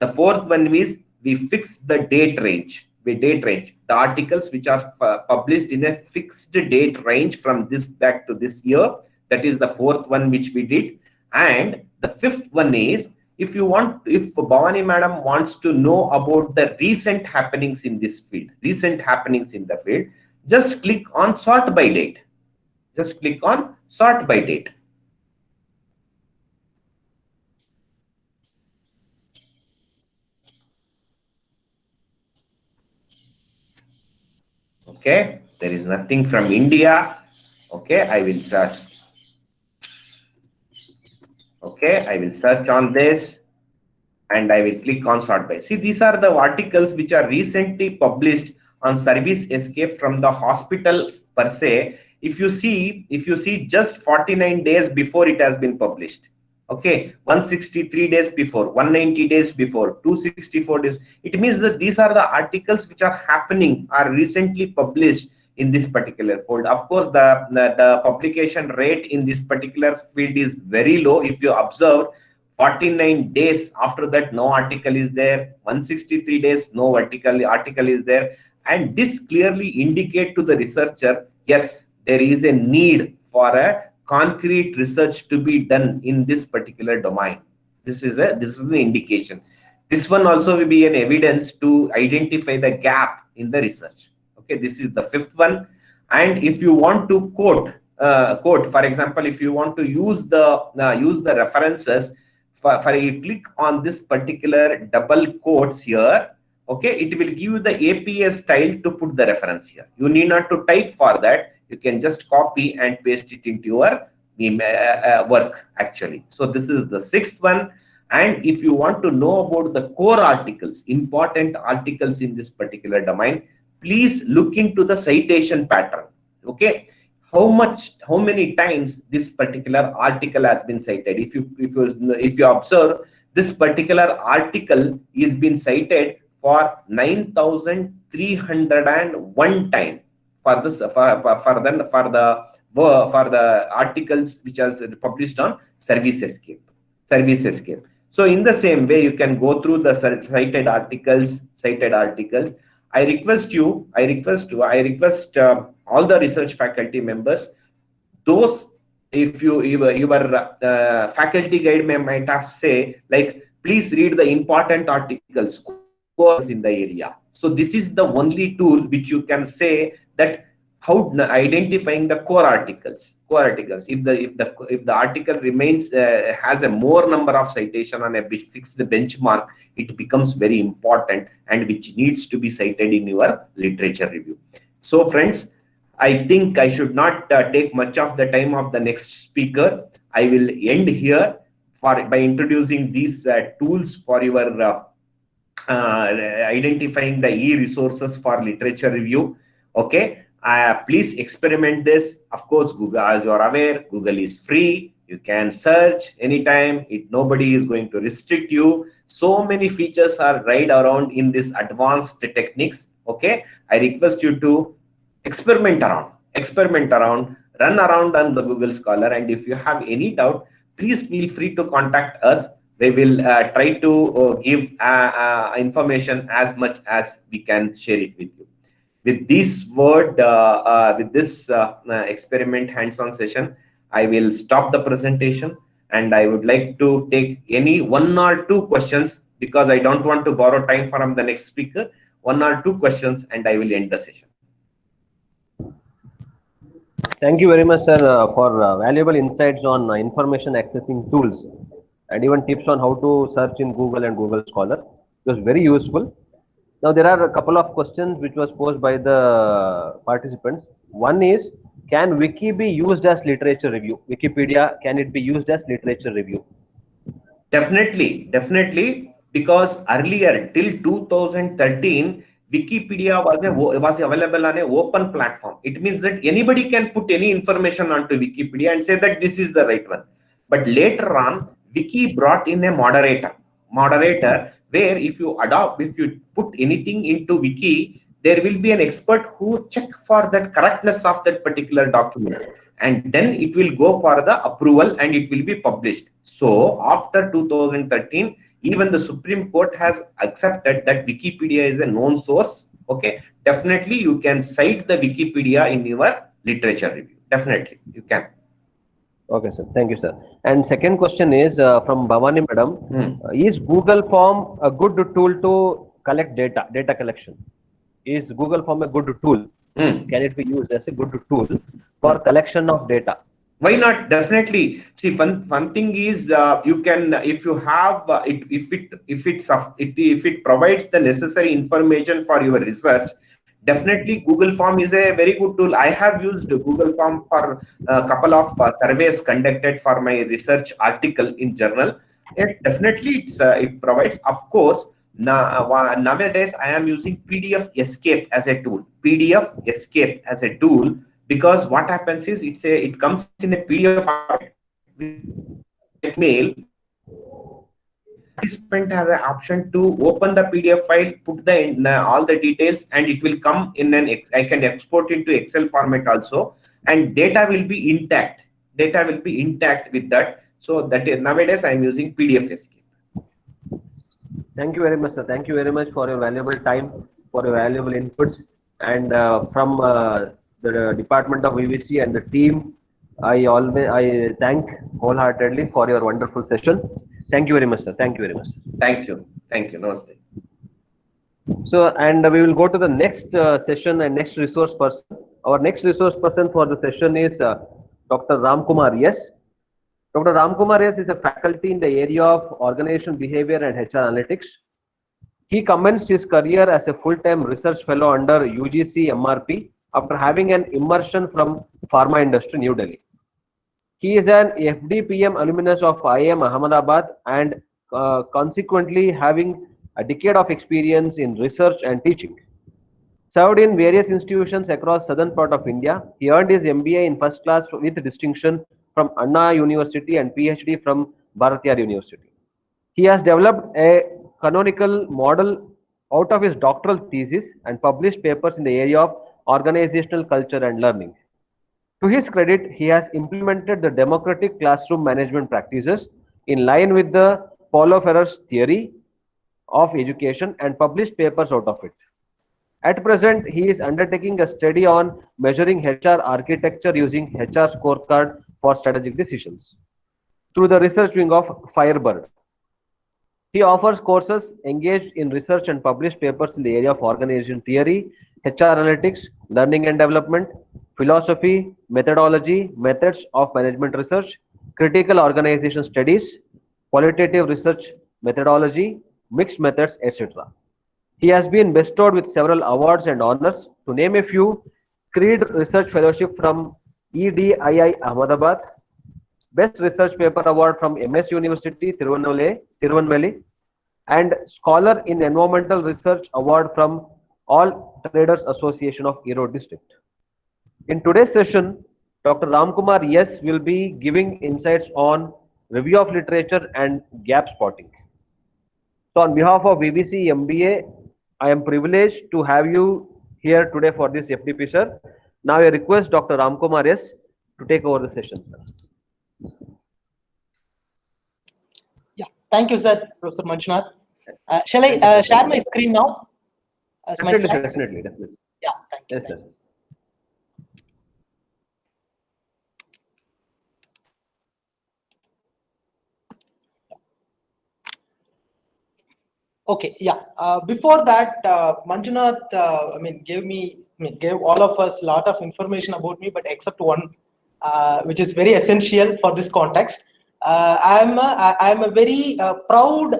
The fourth one is we fix the date range. We date range the articles which are published in a fixed date range from this back to this year. That is the fourth one which we did. And the fifth one is, if Bhavani madam wants to know about the recent happenings in this field, just click on sort by date. Just click on sort by date. Okay, there is nothing from India. Okay, I will search. Okay, I will search on this and I will click on sort by. See, these are the articles which are recently published on service escape from the hospital per se. If you see just 49 days before it has been published. Okay, 163 days before, 190 days before, 264 days. It means that these are the articles which are happening, are recently published in this particular field. Of course, the publication rate in this particular field is very low. If you observe, 49 days after that, no article is there. 163 days, no article is there. And this clearly indicate to the researcher, yes, there is a need for a concrete research to be done in this particular domain. This is an indication. This one also will be an evidence to identify the gap in the research. Okay, this is the fifth one. And if you want to quote, for example, if you want to use the references, for you click on this particular double quotes here. Okay, it will give you the APA style to put the reference here. You need not to type for that. You can just copy and paste it into your work actually. So this is the sixth one. And if you want to know about the core articles, important articles in this particular domain, please look into the citation pattern. Okay, how many times this particular article has been cited. If you observe, this particular article is been cited for 9,301 times for the articles which are published on service escape. So in the same way, you can go through the cited articles. I request all the research faculty members, those, if your faculty guide might have say, like, please read the important articles in the area. So this is the only tool which you can say that how identifying the core articles. If the article remains has a more number of citation on a fixed benchmark, it becomes very important and which needs to be cited in your literature review. So friends, I think I should not take much of the time of the next speaker. I will end here by introducing these tools for your identifying the e-resources for literature review. Okay, please experiment this. Of course, Google, as you are aware, Google is free. You can search anytime. Nobody is going to restrict you. So many features are right around in this advanced techniques. Okay, I request you to experiment around, run around on the Google Scholar, and if you have any doubt, please feel free to contact us. We will try to give information as much as we can share it with you. With this word, with this experiment hands-on session, I will stop the presentation, and I would like to take any 1 or 2 questions, because I don't want to borrow time from the next speaker. 1 or 2 questions, and I will end the session. Thank you very much, sir, for valuable insights on information accessing tools and even tips on how to search in Google and Google Scholar. It was very useful. Now, there are a couple of questions which was posed by the participants. One is, can Wiki be used as literature review? Wikipedia, can it be used as literature review? Definitely, because earlier till 2013, Wikipedia was available on an open platform. It means that anybody can put any information onto Wikipedia and say that this is the right one. But later on, Wiki brought in a moderator where if you put anything into Wiki, there will be an expert who check for that correctness of that particular document, and then it will go for the approval and it will be published. So after 2013, even the Supreme Court has accepted that Wikipedia is a known source. Okay, definitely you can cite the Wikipedia in your literature review. Definitely you can. Okay, sir. Thank you, sir. And second question is from Bhavani Madam. Is Google Form a good tool to collect data collection? Is Google Form a good tool? Can it be used as a good tool for collection of data? Why not? Definitely. See, one thing is you can, if you have if it provides the necessary information for your research, definitely Google Form is a very good tool. I have used Google Form for a couple of surveys conducted for my research article in journal. Definitely it provides. Of course, nowadays I am using PDF Escape as a tool. Because what happens is it comes in a PDF mail. Participant has an option to open the PDF file, put all the details, and it will come in I can export into Excel format also, and data will be intact. With that. So that is, nowadays I am using PDF Escape. Thank you very much, sir. Thank you very much for your valuable time, for your valuable inputs, and from the department of VVC and the team, I thank wholeheartedly for your wonderful session. Thank you very much, sir. Thank you very much. Thank you. Namaste. So, and we will go to the next session and next resource person. Our next resource person for the session is Dr. Ramkumar S. Dr. Ramkumar S is a faculty in the area of organizational behavior and HR analytics. He commenced his career as a full-time research fellow under UGC MRP after having an immersion from pharma industry, New Delhi. He is an FDPM alumnus of IIM Ahmedabad and consequently having a decade of experience in research and teaching. Served in various institutions across southern part of India. He earned his MBA in first class with distinction from Anna University and PhD from Bharatiyar University. He has developed a canonical model out of his doctoral thesis and published papers in the area of organizational culture and learning. To his credit, he has implemented the democratic classroom management practices in line with the Paulo Freire's theory of education and published papers out of it. At present, he is undertaking a study on measuring HR architecture using HR scorecard for strategic decisions through the research wing of Firebird. He offers courses engaged in research and published papers in the area of organization theory, HR analytics, learning and development, philosophy, methodology, methods of management research, critical organization studies, qualitative research methodology, mixed methods, etc. He has been bestowed with several awards and honors. To name a few: Creed Research Fellowship from EDII Ahmedabad, Best Research Paper Award from MS University, Tirunelveli, and Scholar in Environmental Research Award from All Traders Association of Erode District. In today's session, Dr. Ramkumar S. will be giving insights on review of literature and gap spotting. So on behalf of VBC MBA, I am privileged to have you here today for this FDP, sir. Now I request Dr. Ramkumar S. to take over the session, sir. Yeah, thank you, sir, Professor Manjunath. Shall I share my screen now? Definitely, sir, definitely. Yeah, thank you. Yes, sir. Okay, yeah. Before that, Manjunath, gave all of us a lot of information about me, but except one, which is very essential for this context. I'm a very proud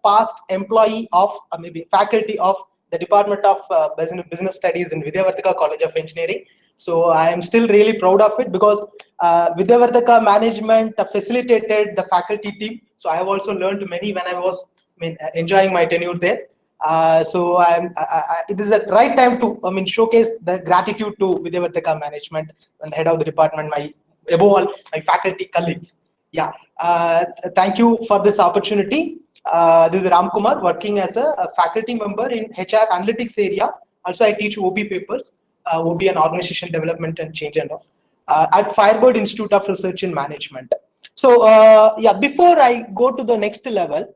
past employee of maybe faculty of the Department of Business Studies in Vidyavardhaka College of Engineering. So I am still really proud of it because Vidyavardhaka management facilitated the faculty team. So I have also learned many when I was enjoying my tenure there. So it is the right time to showcase the gratitude to Vidyavardhaka management and the head of the department, above all my faculty colleagues. Yeah, thank you for this opportunity. This is Ram Kumar, working as a faculty member in HR analytics area. Also, I teach OB papers, OB and organization development and change and all, at Firebird Institute of Research and Management. So, yeah, before I go to the next level,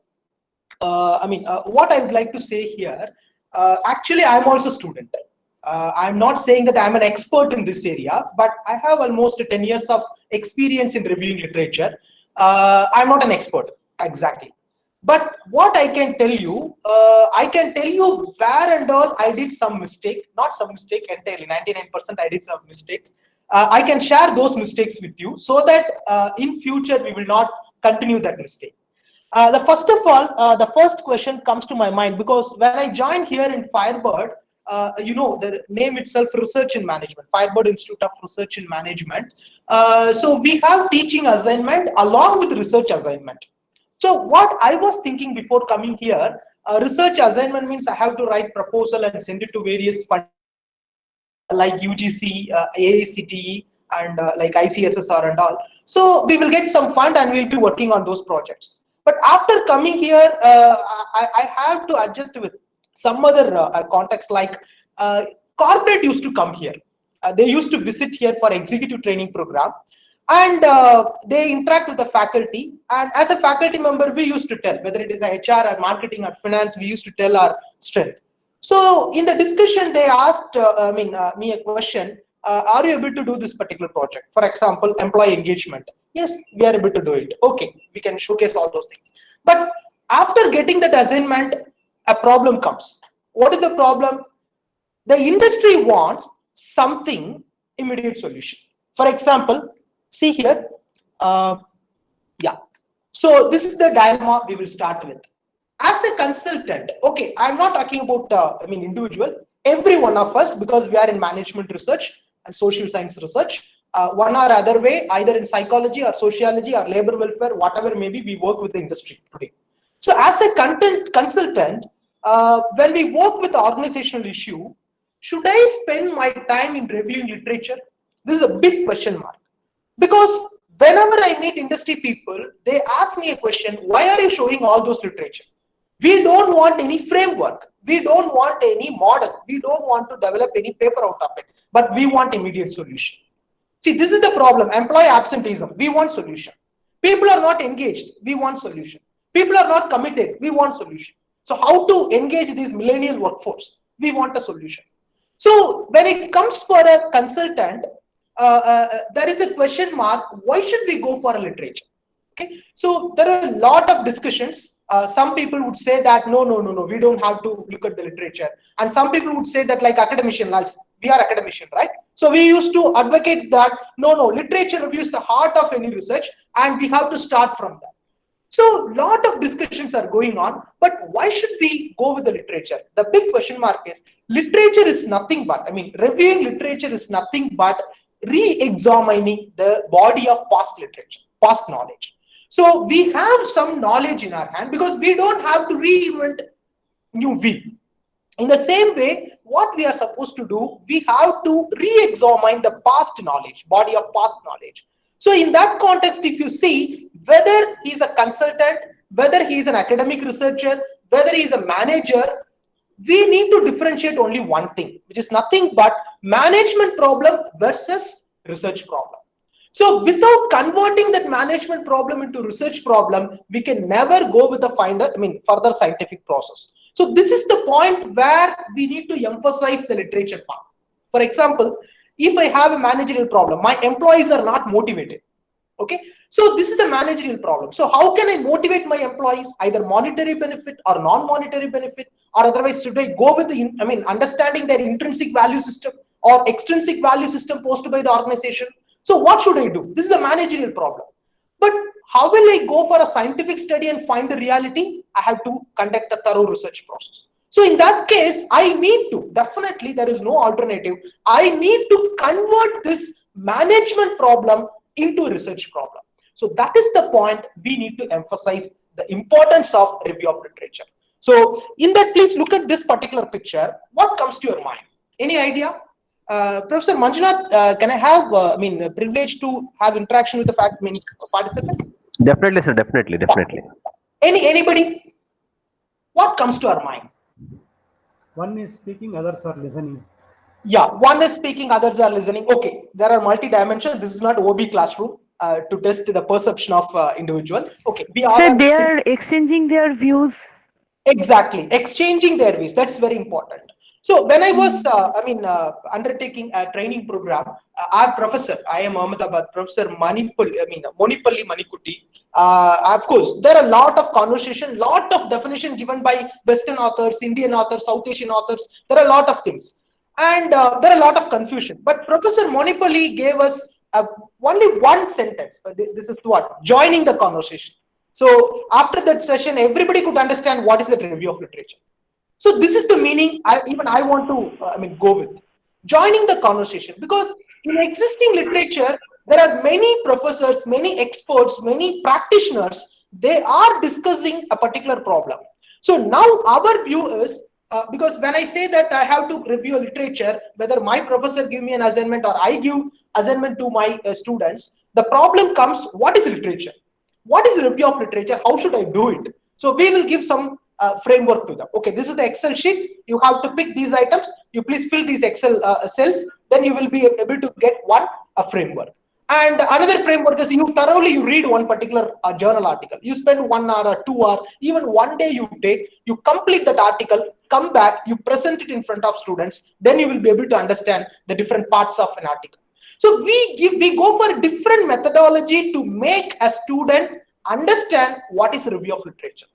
what I would like to say here, actually, I'm also a student. I'm not saying that I'm an expert in this area, but I have almost 10 years of experience in reviewing literature. I'm not an expert, exactly. But what I can tell you where and all I did some mistake, not some mistake entirely, 99% I did some mistakes. I can share those mistakes with you so that in future we will not continue that mistake. First of all, the first question comes to my mind because when I joined here in Firebird, the name itself, Research and Management, Firebird Institute of Research and Management. So we have teaching assignment along with research assignment. So what I was thinking before coming here, research assignment means I have to write proposal and send it to various funds like UGC, AICTE, and like ICSSR and all. So we will get some fund and we'll be working on those projects. But after coming here, I have to adjust with some other context, like corporate used to come here. They used to visit here for executive training program, and they interact with the faculty. And as a faculty member, we used to tell, whether it is a HR or marketing or finance, we used to tell our strength. So in the discussion, they asked me a question, are you able to do this particular project? For example, employee engagement. Yes, we are able to do it. Okay, we can showcase all those things. But after getting that assignment, a problem comes. What is the problem? The industry wants something immediate solution. For example, see here. Yeah. So this is the dilemma we will start with. As a consultant, okay, I'm not talking about individual. Every one of us, because we are in management research and social science research, one or other way, either in psychology or sociology or labor welfare, whatever maybe, we work with the industry today. So as a content consultant, when we work with the organizational issue, should I spend my time in reviewing literature? This is a big question mark. Because whenever I meet industry people, they ask me a question, why are you showing all those literature? We don't want any framework. We don't want any model. We don't want to develop any paper out of it, but we want immediate solution. See, this is the problem. Employee absenteeism. We want solution. People are not engaged. We want solution. People are not committed. We want solution. So how to engage this millennial workforce? We want a solution. So when it comes for a consultant, there is a question mark. Why should we go for a literature? Okay. So there are a lot of discussions. Some people would say that no, we don't have to look at the literature. And some people would say that, like academician, we are academician, right? So we used to advocate that no, literature review is the heart of any research, and we have to start from that. So lot of discussions are going on, but why should we go with the literature? The big question mark is literature is nothing but, reviewing literature is nothing but re-examining the body of past literature, past knowledge. So we have some knowledge in our hand because we don't have to reinvent new wheel. In the same way, what we are supposed to do, we have to re-examine the past knowledge, body of past knowledge. So in that context, if you see whether he's a consultant, whether he is an academic researcher, whether he is a manager, we need to differentiate only one thing, which is nothing but management problem versus research problem. So without converting that management problem into research problem, we can never go with the further scientific process. So this is the point where we need to emphasize the literature part. For example, if I have a managerial problem, my employees are not motivated. Okay, so this is the managerial problem. So how can I motivate my employees? Either monetary benefit or non-monetary benefit, or otherwise should I go with the understanding their intrinsic value system or extrinsic value system posted by the organization? So what should I do? This is a managerial problem. But how will I go for a scientific study and find the reality? I have to conduct a thorough research process. So in that case, I need to, definitely there is no alternative. I need to convert this management problem into a research problem. So that is the point we need to emphasize, the importance of review of literature. So in that, please look at this particular picture. What comes to your mind? Any idea? Professor Manjunath, can I have, privilege to have interaction with the participants? Definitely, sir. Definitely. Anybody? What comes to our mind? One is speaking, others are listening. Yeah, one is speaking, others are listening. Okay, there are multi-dimensional. This is not OB classroom to test the perception of individual. Okay, we are. So they are exchanging their views. Exactly, exchanging their views. That's very important. So when I was, undertaking a training program, our professor, I am Ahmedabad, Professor Monipalli Manikutty. Of course, there are a lot of conversation, lot of definition given by Western authors, Indian authors, South Asian authors. There are a lot of things. And there are a lot of confusion. But Professor Monipalli gave us only one sentence. This is what? Joining the conversation. So after that session, everybody could understand what is the review of literature. So this is the meaning I want to go with. Joining the conversation. Because in existing literature, there are many professors, many experts, many practitioners, they are discussing a particular problem. So now our view is, because when I say that I have to review literature, whether my professor give me an assignment or I give assignment to my students, the problem comes, what is literature? What is review of literature? How should I do it? So we will give some framework to them. Okay, this is the Excel sheet. You have to pick these items. You please fill these Excel cells. Then you will be able to get a framework. And another framework is you thoroughly read one particular journal article. You spend 1 hour or 2 hours, even one day you complete that article, come back, you present it in front of students, then you will be able to understand the different parts of an article. So we go for a different methodology to make a student understand what is review of literature.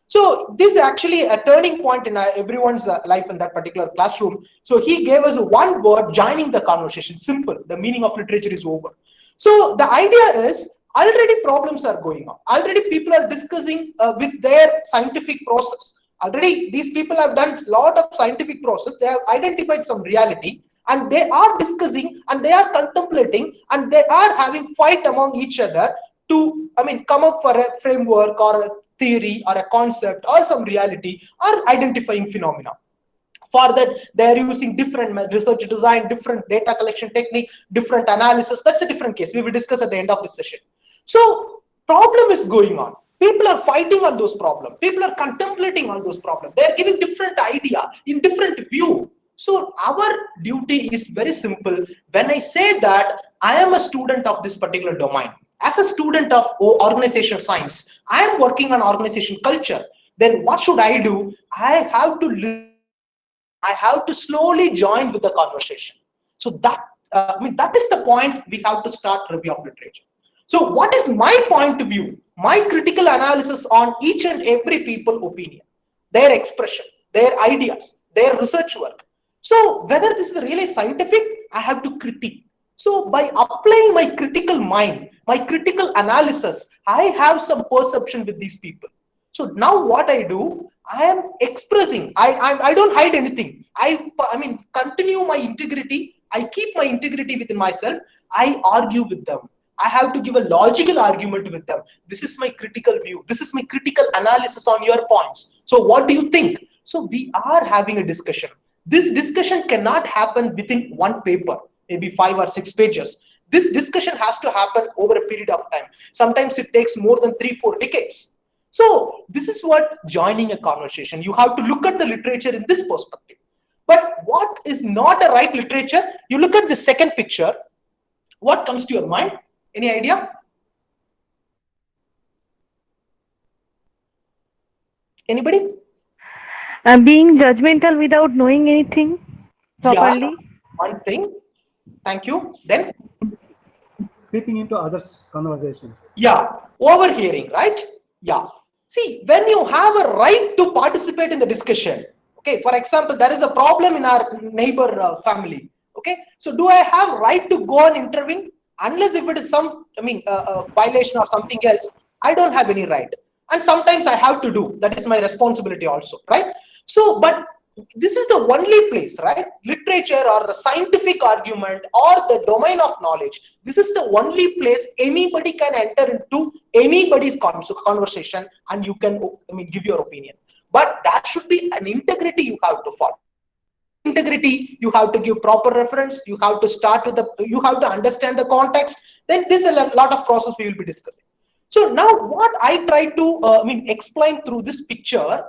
So this is actually a turning point in everyone's life in that particular classroom. So he gave us one word, joining the conversation. Simple. The meaning of literature is over. So the idea is already problems are going on. Already people are discussing with their scientific process. Already these people have done a lot of scientific process. They have identified some reality and they are discussing and they are contemplating and they are having fight among each other to, come up for a framework or a theory or a concept or some reality or identifying phenomena. For that, they are using different research design, different data collection technique, different analysis. That's a different case. We will discuss at the end of this session. So problem is going on. People are fighting on those problems. People are contemplating on those problems. They are giving different idea in different view. So our duty is very simple. When I say that I am a student of this particular domain, as a student of organizational science, I am working on organization culture. Then what should I do? I have to slowly join with the conversation. So that that is the point we have to start review of literature. So what is my point of view? My critical analysis on each and every people opinion, their expression, their ideas, their research work. So whether this is really scientific, I have to critique. So by applying my critical mind, my critical analysis, I have some perception with these people. So now what I do, I am expressing, I don't hide anything. I continue my integrity. I keep my integrity within myself. I argue with them. I have to give a logical argument with them. This is my critical view. This is my critical analysis on your points. So what do you think? So we are having a discussion. This discussion cannot happen within one paper, maybe 5 or 6 pages. This discussion has to happen over a period of time. Sometimes it takes more than 3-4 decades. So this is what joining a conversation. You have to look at the literature in this perspective. But what is not a right literature? You look at the second picture. What comes to your mind? Any idea? Anybody? Being judgmental without knowing anything properly. Yeah, one thing. Thank you. Then? Peeping into others' conversations. Yeah, overhearing, right? Yeah. See, when you have a right to participate in the discussion, okay, for example, there is a problem in our neighbor family, okay, so do I have right to go and intervene? Unless if it is some, violation or something else, I don't have any right. And sometimes I have to do, that is my responsibility also, right? So, but this is the only place, right? Literature or the scientific argument or the domain of knowledge. This is the only place anybody can enter into anybody's conversation and you can, give your opinion. But that should be an integrity you have to follow. Integrity, you have to give proper reference. You have to start with you have to understand the context. Then this is a lot of process we will be discussing. So now what I try to explain through this picture,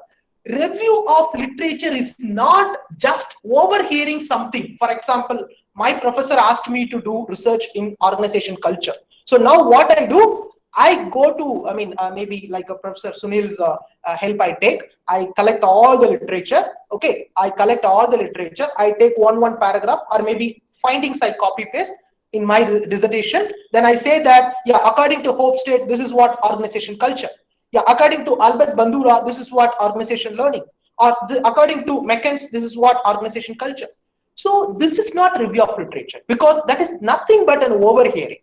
review of literature is not just overhearing something. For example, my professor asked me to do research in organization culture. So now what I do, I go to, maybe like a Professor Sunil's help I take. I collect all the literature. Okay, I collect all the literature. I take one paragraph or maybe findings I copy paste in my dissertation. Then I say that, yeah, according to Hofstede, this is what organization culture. Yeah, according to Albert Bandura, this is what organization learning. Or according to McKenzie, this is what organization culture. So this is not review of literature because that is nothing but an overhearing.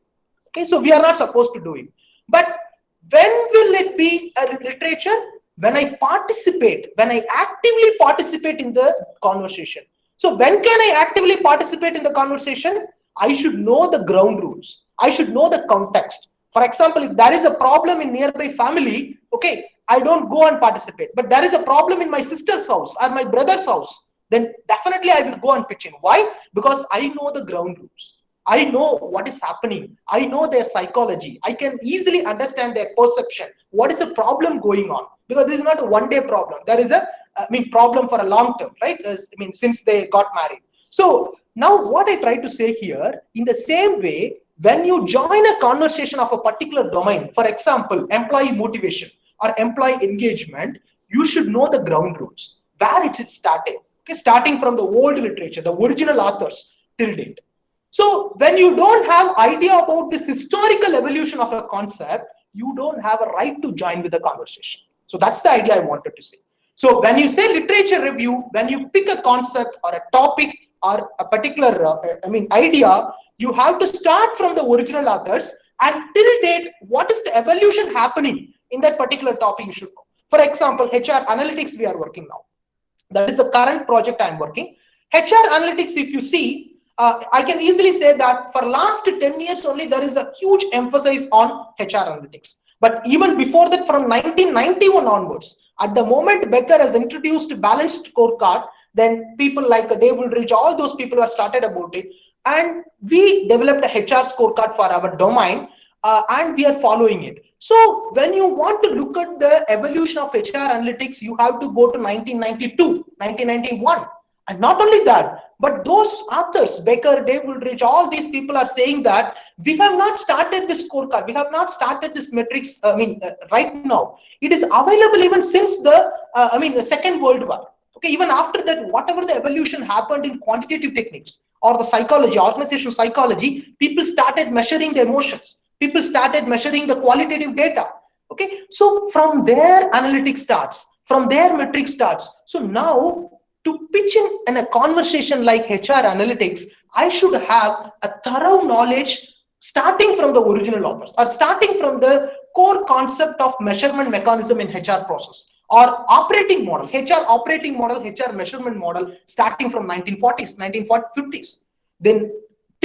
Okay, so we are not supposed to do it. But when will it be a literature? When I participate, when I actively participate in the conversation. So when can I actively participate in the conversation? I should know the ground rules. I should know the context. For example, if there is a problem in nearby family, okay, I don't go and participate. But there is a problem in my sister's house or my brother's house, then definitely I will go and pitch in. Why? Because I know the ground rules. I know what is happening. I know their psychology. I can easily understand their perception. What is the problem going on? Because this is not a one-day problem. There is a problem for a long term, right? Since they got married. So now what I try to say here, in the same way, when you join a conversation of a particular domain, for example, employee motivation or employee engagement, you should know the ground rules, where it is starting. Okay, starting from the old literature, the original authors till date. So when you don't have idea about this historical evolution of a concept, you don't have a right to join with the conversation. So that's the idea I wanted to say. So when you say literature review, when you pick a concept or a topic or a particular idea, you have to start from the original authors and till date, what is the evolution happening in that particular topic you should know. For example, HR analytics we are working now. That is the current project I'm working. HR analytics, if you see, I can easily say that for last 10 years only, there is a huge emphasis on HR analytics. But even before that, from 1991 onwards, at the moment Becker has introduced balanced scorecard, then people like Dave Woolridge, all those people have started about it. And we developed a HR scorecard for our domain and we are following it. So when you want to look at the evolution of HR analytics, you have to go to 1992, 1991. And not only that, but those authors, Becker, Dave Woolridge, all these people are saying that we have not started this scorecard. We have not started this metrics, right now. It is available even since the, the Second World War. Okay, even after that, whatever the evolution happened in quantitative techniques or the psychology, organizational psychology, people started measuring the emotions. People started measuring the qualitative data. Okay, so from there, analytics starts. From there, metrics starts. So now, to pitch in a conversation like HR analytics, I should have a thorough knowledge starting from the original authors or starting from the core concept of measurement mechanism in HR process or operating model, HR operating model, HR measurement model starting from 1940s, 1950s. Then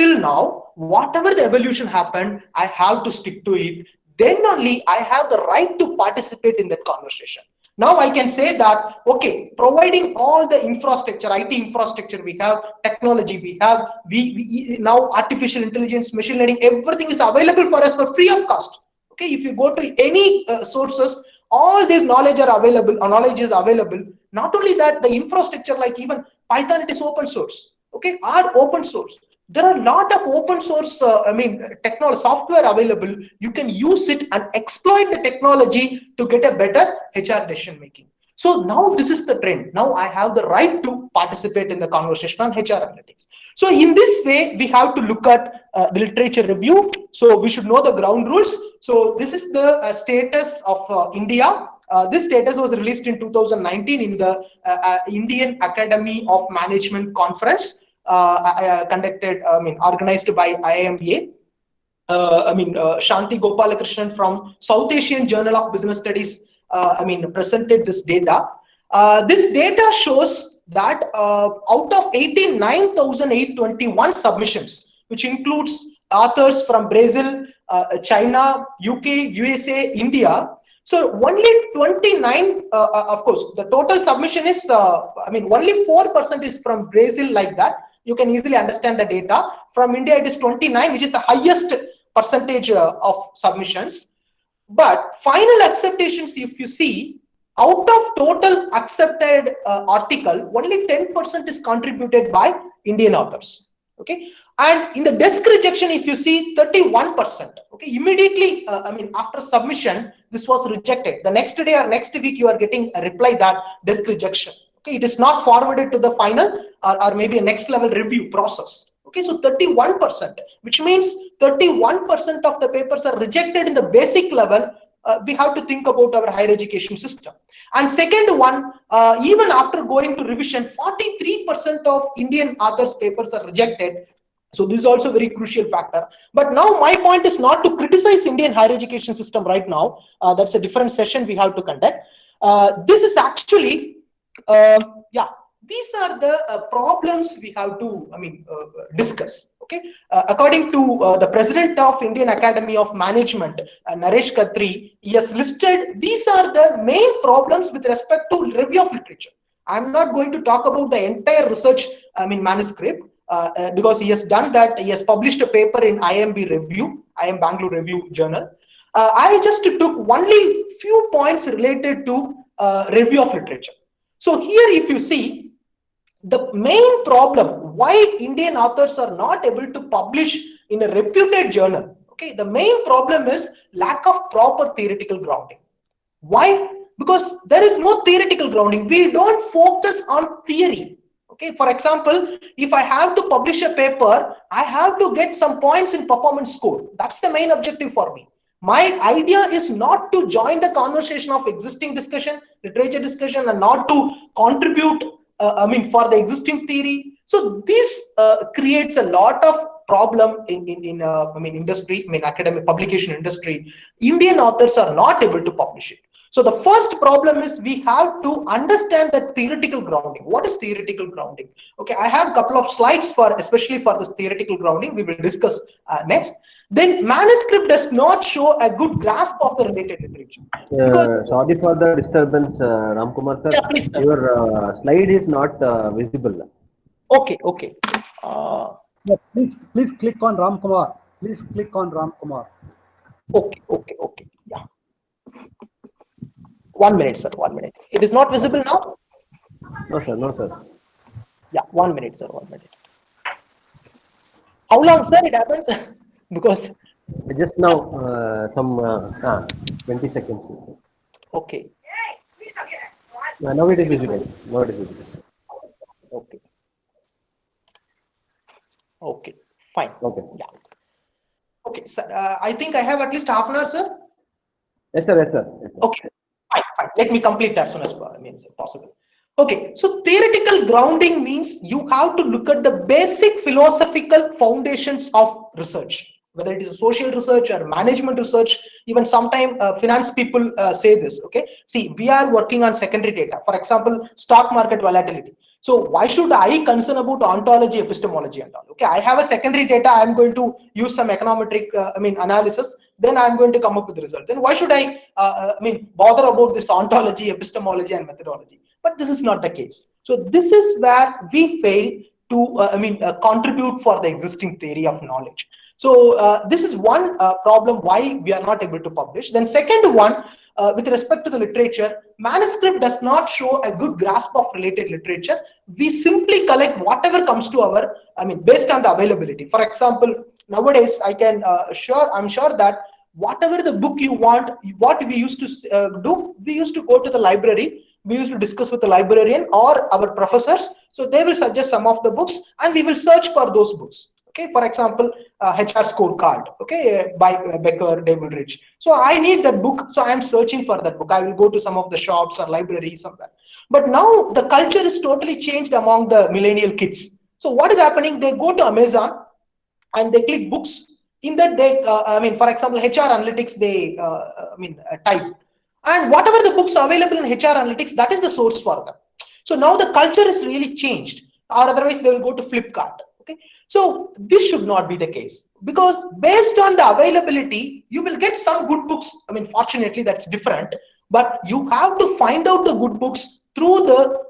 till now, whatever the evolution happened, I have to stick to it. Then only I have the right to participate in that conversation. Now I can say that, okay, providing all the infrastructure, IT infrastructure we have, technology we have, we now artificial intelligence, machine learning, everything is available for us for free of cost. Okay, if you go to any sources, all this knowledge are available, knowledge is available. Not only that, the infrastructure like even Python, it is open source. Okay, are open source. There are a lot of open source, technology software available. You can use it and exploit the technology to get a better HR decision making. So now this is the trend. Now I have the right to participate in the conversation on HR analytics. So in this way, we have to look at the literature review. So we should know the ground rules. So this is the status of India. This status was released in 2019 in the Indian Academy of Management Conference. Conducted, organized by IIMA. Shanti Gopalakrishnan from South Asian Journal of Business Studies, presented this data. This data shows that out of 89,821 submissions, which includes authors from Brazil, China, UK, USA, India. So only 29, of course, the total submission is, only 4% is from Brazil like that. You can easily understand the data. From India, it is 29, which is the highest percentage of submissions. But final acceptations, if you see, out of total accepted article, only 10% is contributed by Indian authors. Okay, and in the desk rejection, if you see, 31%. Okay, immediately, after submission, this was rejected. The next day or next week, you are getting a reply that desk rejection. Okay, it is not forwarded to the final or maybe a next level review process. Okay, so 31%, which means 31% of the papers are rejected in the basic level. We have to think about our higher education system. And second one, even after going to revision, 43% of Indian authors' papers are rejected. So this is also a very crucial factor. But now my point is not to criticize Indian higher education system right now. That's a different session we have to conduct. This is actually, these are the problems we have to, discuss. Okay, according to the president of Indian Academy of Management, Naresh Khatri, he has listed these are the main problems with respect to review of literature. I'm not going to talk about the entire research, manuscript, because he has done that. He has published a paper in IMB Review, IIM Bangalore Review Journal. I just took only few points related to review of literature. So here, if you see, the main problem why Indian authors are not able to publish in a reputed journal, okay, the main problem is lack of proper theoretical grounding. Why? Because there is no theoretical grounding. We don't focus on theory. Okay, for example, if I have to publish a paper, I have to get some points in performance score. That's the main objective for me. My idea is not to join the conversation of existing discussion, literature discussion, and not to contribute for the existing theory. So this creates a lot of problem in industry, academic publication industry. Indian authors are not able to publish it. So the first problem is we have to understand that theoretical grounding. What is theoretical grounding? Okay, I have a couple of slides especially for this theoretical grounding. We will discuss next. Then manuscript does not show a good grasp of the related literature. Sorry for the disturbance, Ramkumar sir. Yeah, please, sir. Your slide is not visible. Okay. Yeah, please click on Ramkumar. Please click on Ramkumar. Okay. Yeah. 1 minute, sir. 1 minute. It is not visible now? No, sir. Yeah, 1 minute, sir. 1 minute. How long, sir, it happens? Because just now, some 20 seconds. Okay. Now it is visible. Okay. Fine. Okay. Yeah. Okay, sir. I think I have at least half an hour, sir. Yes, sir. Okay. Fine. Let me complete as soon as possible. Okay, so theoretical grounding means you have to look at the basic philosophical foundations of research, whether it is a social research or management research. Even sometimes finance people say this. Okay, see, we are working on secondary data. For example, stock market volatility. So why should I concern about ontology, epistemology and all? Okay, I have a secondary data. I'm going to use some econometric, analysis. Then I'm going to come up with the result. Then why should I, bother about this ontology, epistemology and methodology? But this is not the case. So this is where we fail to, contribute for the existing theory of knowledge. So this is one problem why we are not able to publish. Then second one, with respect to the literature, manuscript does not show a good grasp of related literature. We simply collect whatever comes to our, based on the availability. For example, nowadays I'm sure that whatever the book you want, what we used to do, we used to go to the library. We used to discuss with the librarian or our professors. So they will suggest some of the books and we will search for those books. Okay, for example, HR Scorecard, okay, by Becker, David Rich. So I need that book, so I am searching for that book. I will go to some of the shops or libraries somewhere. But now the culture is totally changed among the millennial kids. So what is happening? They go to Amazon and they click books. In that they, for example, HR Analytics, they, type. And whatever the books available in HR Analytics, that is the source for them. So now the culture is really changed, or otherwise they will go to Flipkart. Okay, so this should not be the case, because based on the availability, you will get some good books. Fortunately, that's different, but you have to find out the good books through the,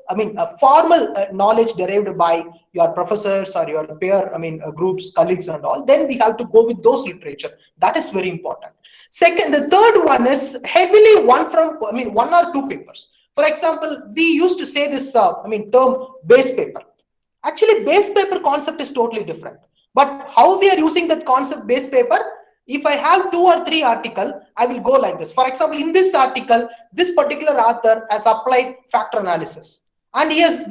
formal knowledge derived by your professors or your peer, groups, colleagues and all. Then we have to go with those literature. That is very important. Second, the third one is heavily one or two papers. For example, we used to say this, term base paper. Actually, base paper concept is totally different. But how we are using that concept base paper, if I have 2 or 3 articles, I will go like this. For example, in this article, this particular author has applied factor analysis. And he has,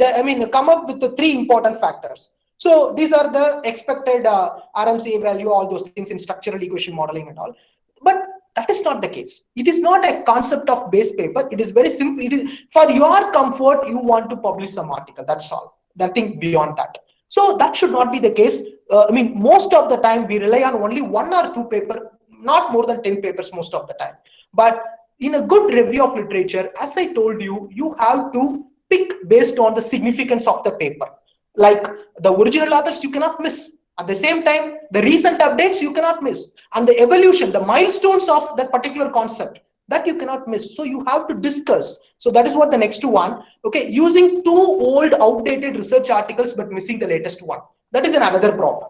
come up with the 3 important factors. So these are the expected RMC value, all those things in structural equation modeling and all. But that is not the case. It is not a concept of base paper. It is very simple. It is for your comfort, you want to publish some article. That's all. Nothing beyond that. So that should not be the case. Most of the time we rely on only 1 or 2 paper, not more than 10 papers most of the time. But in a good review of literature, as I told you, you have to pick based on the significance of the paper. Like the original authors, you cannot miss. At the same time, the recent updates you cannot miss. And the evolution, the milestones of that particular concept, that you cannot miss. So you have to discuss. So that is what the next one. Okay, using 2 old outdated research articles but missing the latest one. That is another problem.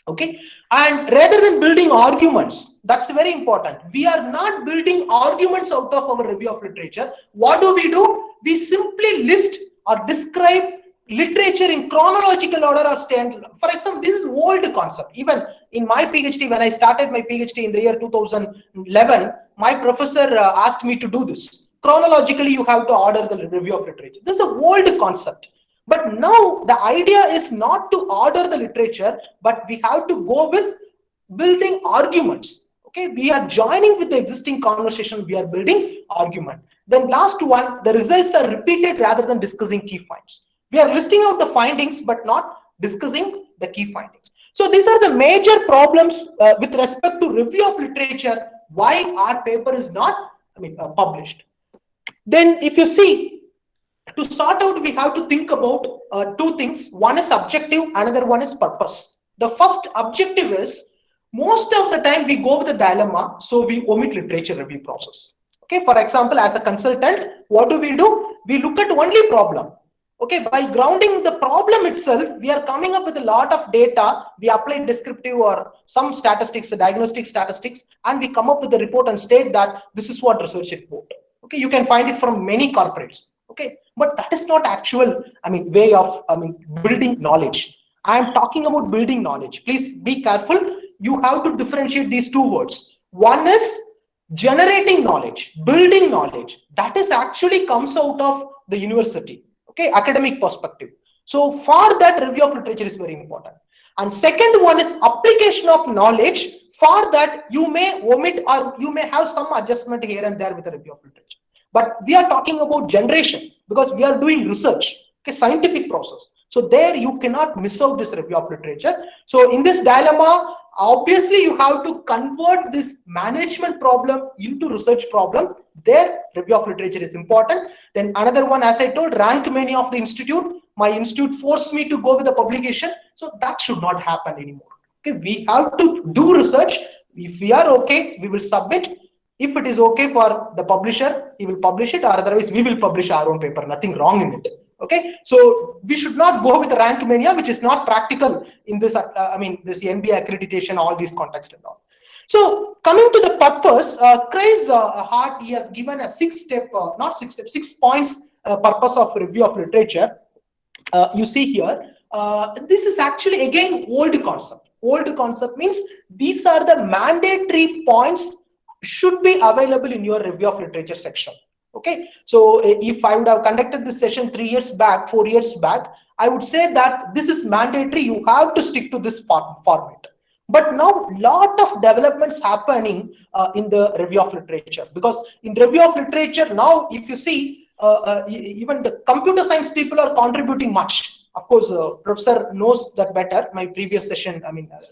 Okay, and rather than building arguments, that's very important. We are not building arguments out of our review of literature. What do? We simply list or describe literature in chronological order or stand. For example, this is old concept. Even in my PhD, when I started my PhD in the year 2011, my professor asked me to do this. Chronologically, you have to order the review of literature. This is an old concept. But now the idea is not to order the literature, but we have to go with building arguments. Okay, we are joining with the existing conversation. We are building argument. Then last one, the results are repeated rather than discussing key finds. We are listing out the findings, but not discussing the key findings. So these are the major problems with respect to review of literature, why our paper is not published. Then if you see, to sort out, we have to think about 2 things. One is objective, another one is purpose. The first objective is, most of the time we go with a dilemma, so we omit literature review process. Okay, for example, as a consultant, what do? We look at only problem. Okay, by grounding the problem itself, we are coming up with a lot of data. We apply descriptive or some statistics, diagnostic statistics, and we come up with a report and state that this is what research report. Okay, you can find it from many corporates. Okay, but that is not actual, way of, building knowledge. I am talking about building knowledge. Please be careful. You have to differentiate these 2 words. One is generating knowledge, building knowledge. That is actually comes out of the university. Okay, academic perspective. So for that, review of literature is very important. And second one is application of knowledge. For that, you may omit or you may have some adjustment here and there with the review of literature. But we are talking about generation because we are doing research, okay, scientific process. So there you cannot miss out this review of literature. So in this dilemma, obviously you have to convert this management problem into research problem. There review of literature is important. Then another one, as I told, rank many of the institute. My institute forced me to go with the publication. So that should not happen anymore. Okay, we have to do research. If we are okay, we will submit. If it is okay for the publisher, he will publish it, or otherwise we will publish our own paper. Nothing wrong in it. Okay, so we should not go with rank mania, which is not practical in this. This NBA accreditation, all these contexts and all. So coming to the purpose, Chris Hart, he has given a 6 points purpose of review of literature. You see here, this is actually again old concept. Old concept means these are the mandatory points should be available in your review of literature section. Okay, so if I would have conducted this session 3 years back, 4 years back, I would say that this is mandatory. You have to stick to this format. But now lot of developments happening in the review of literature, because in review of literature now, if you see, even the computer science people are contributing much. Of course, professor knows that better. My previous session,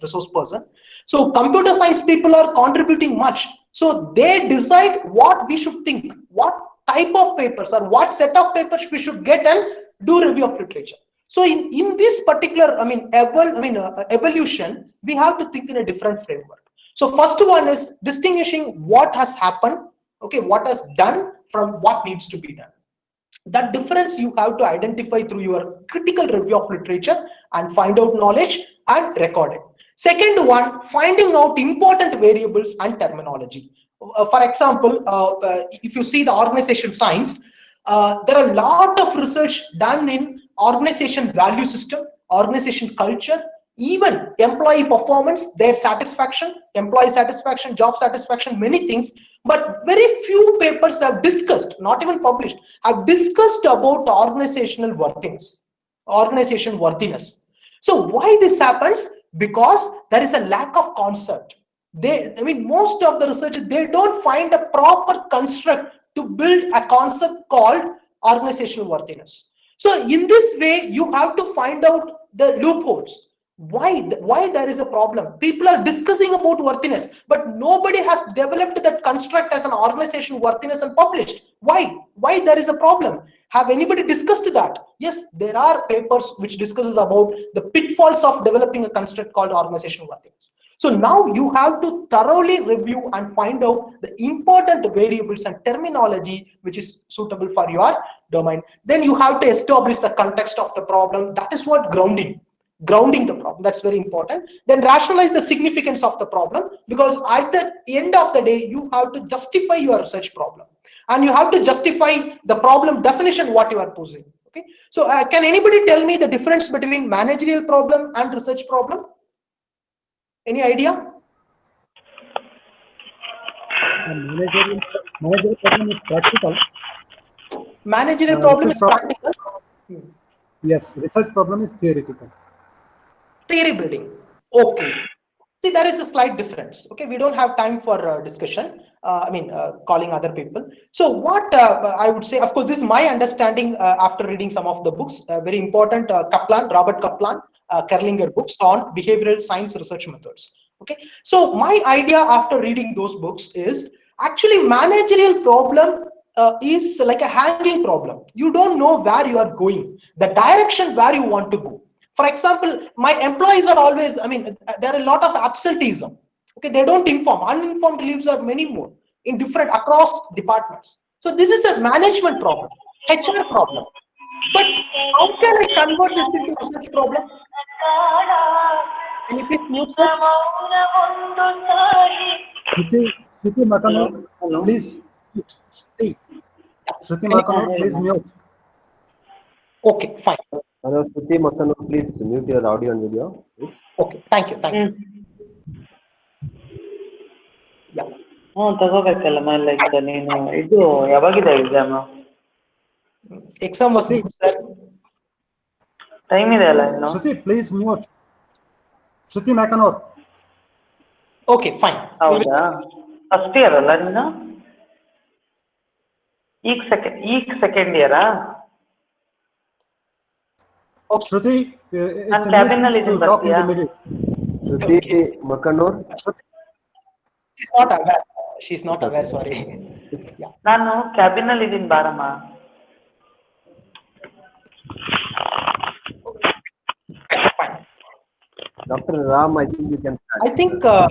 resource person. So computer science people are contributing much. So they decide what we should think, what type of papers or what set of papers we should get and do review of literature. So in this particular, evolution, we have to think in a different framework. So first one is distinguishing what has happened, okay, what has done from what needs to be done. That difference you have to identify through your critical review of literature and find out knowledge and record it. Second one, finding out important variables and terminology. For example, if you see the organization science, there are a lot of research done in organization value system, organization culture, even employee performance, their satisfaction, employee satisfaction, job satisfaction, many things. But very few papers have discussed, not even published, have discussed about organizational worthiness, organization worthiness. So why this happens? Because there is a lack of concept. Most of the researchers, they don't find a proper construct to build a concept called organizational worthiness. So in this way, you have to find out the loopholes. Why there is a problem? People are discussing about worthiness, but nobody has developed that construct as an organization worthiness and published. Why there is a problem? Have anybody discussed that? Yes, there are papers which discusses about the pitfalls of developing a construct called organization worthiness. So now you have to thoroughly review and find out the important variables and terminology which is suitable for your domain. Then you have to establish the context of the problem. That is what grounding the problem. That's very important. Then rationalize the significance of the problem, because at the end of the day, you have to justify your research problem and you have to justify the problem definition what you are posing. Okay, so can anybody tell me the difference between managerial problem and research problem? Any idea? Managerial problem is practical. Managerial problem is practical. Yes, research problem is theoretical. Theory building. Okay. See, there is a slight difference. Okay, we don't have time for discussion. Calling other people. So what I would say, of course, this is my understanding after reading some of the books. Very important, Robert Kaplan, Kerlinger books on behavioral science research methods. Okay, so my idea after reading those books is actually managerial problem is like a hanging problem. You don't know where you are going, the direction where you want to go. For example, my employees are always, there are a lot of absenteeism. Okay, they don't inform. Uninformed leaves are many more in different across departments. So this is a management problem, HR problem. But how can I convert this into a research problem? Can you please mute, sir? Shruti Makanor, please. Shruti Makanor, please mute. Okay, fine. Hello, Shruti Makanor, please mute your audio and video. Please. Okay, thank you. Yeah. ತಗೋಬೇಕಲ್ಲ like ನೀನು ಇದು ಯಾವಾಗಿದೆ exam was sir. Time ಇದೆ ಅಲ್ಲ ಇನ್ನು. Shruti, please mute. Shruti Makanor. Okay, fine. ಹೌದಾ, first year ಅಲ್ಲ ನೀನು? ಈಗ second ಇಯರಾ? Shruti, it's And a Cabinal nuisance is in to talk in the Bhatia. middle. Shruti Makanur. She's not aware. She's not aware, sorry. Yeah. Nanu Cabinal is in Barama. Fine. Dr. Ram, I think you can start. I think, yeah,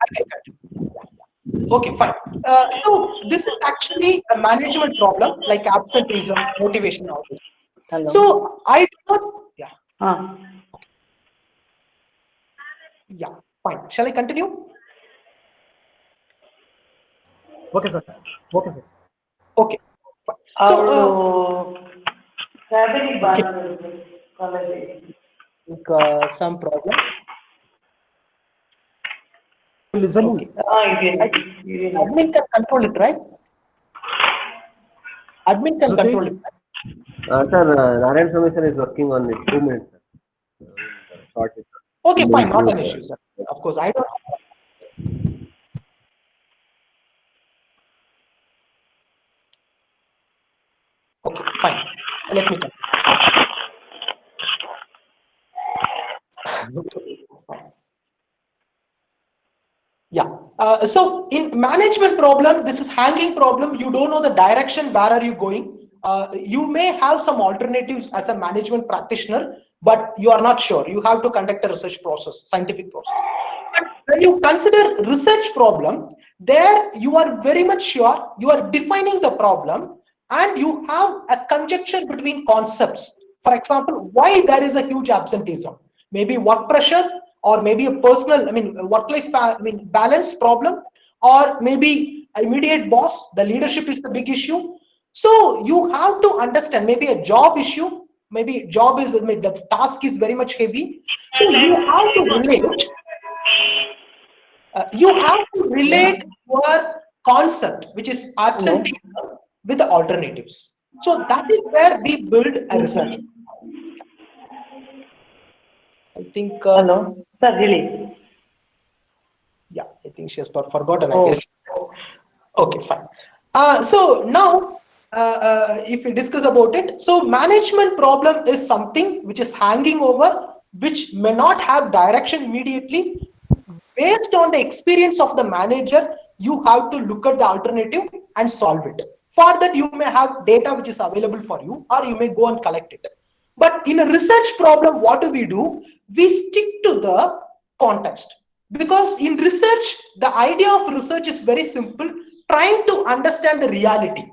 I can continue. Yeah. Okay, fine. So this is actually a management problem, like absenteeism, motivation, all this. Hello. So I do not, yeah, yeah, fine. Shall I continue? Okay, sir. Okay, sir. Okay, fine. So, Cabin is okay. Barama. I think some problem. Listening. Okay. Admin can control it, right? Admin can Shruti? control it. Sir, Narayan Samishan is working on it. 2 minutes, sir. Short it. Okay, fine, not an issue, sir. Of course, I don't. Okay, fine. Let me check. Yeah. So in management problem, this is hanging problem. You don't know the direction. Where are you going? You may have some alternatives as a management practitioner, but you are not sure. You have to conduct a research process, scientific process. But when you consider research problem, there you are very much sure. You are defining the problem, and you have a conjecture between concepts. For example, why there is a huge absenteeism? Maybe work pressure, or maybe a personal, work-life, balance problem, or maybe immediate boss, the leadership is the big issue. So you have to understand maybe a job issue, maybe job is, the task is very much heavy. So you have to relate, your concept, which is absenteeism, with the alternatives. So that is where we build a research. I think. Hello, sir, really? Yeah, I think she has forgotten, I guess. Okay, fine. So now, if we discuss about it, so management problem is something which is hanging over, which may not have direction immediately. Based on the experience of the manager, you have to look at the alternative and solve it. For that, you may have data which is available for you, or you may go and collect it. But in a research problem, what do? We stick to the context, because in research, the idea of research is very simple, trying to understand the reality.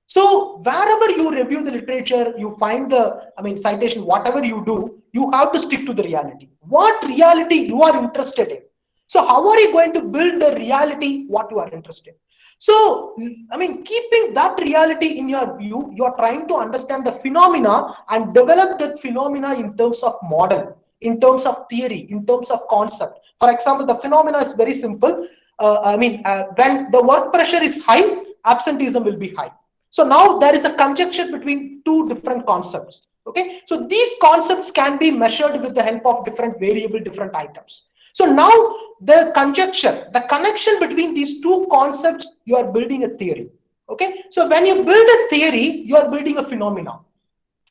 So wherever you review the literature, you find the, citation, whatever you do, you have to stick to the reality. What reality you are interested in? So how are you going to build the reality, what you are interested in? So, keeping that reality in your view, you are trying to understand the phenomena and develop that phenomena in terms of model, in terms of theory, in terms of concept. For example, the phenomena is very simple. When the work pressure is high, absenteeism will be high. So now there is a conjunction between two different concepts. Okay, so these concepts can be measured with the help of different variable, different items. So now the conjecture, the connection between these two concepts, you are building a theory. Okay, so when you build a theory, you are building a phenomena.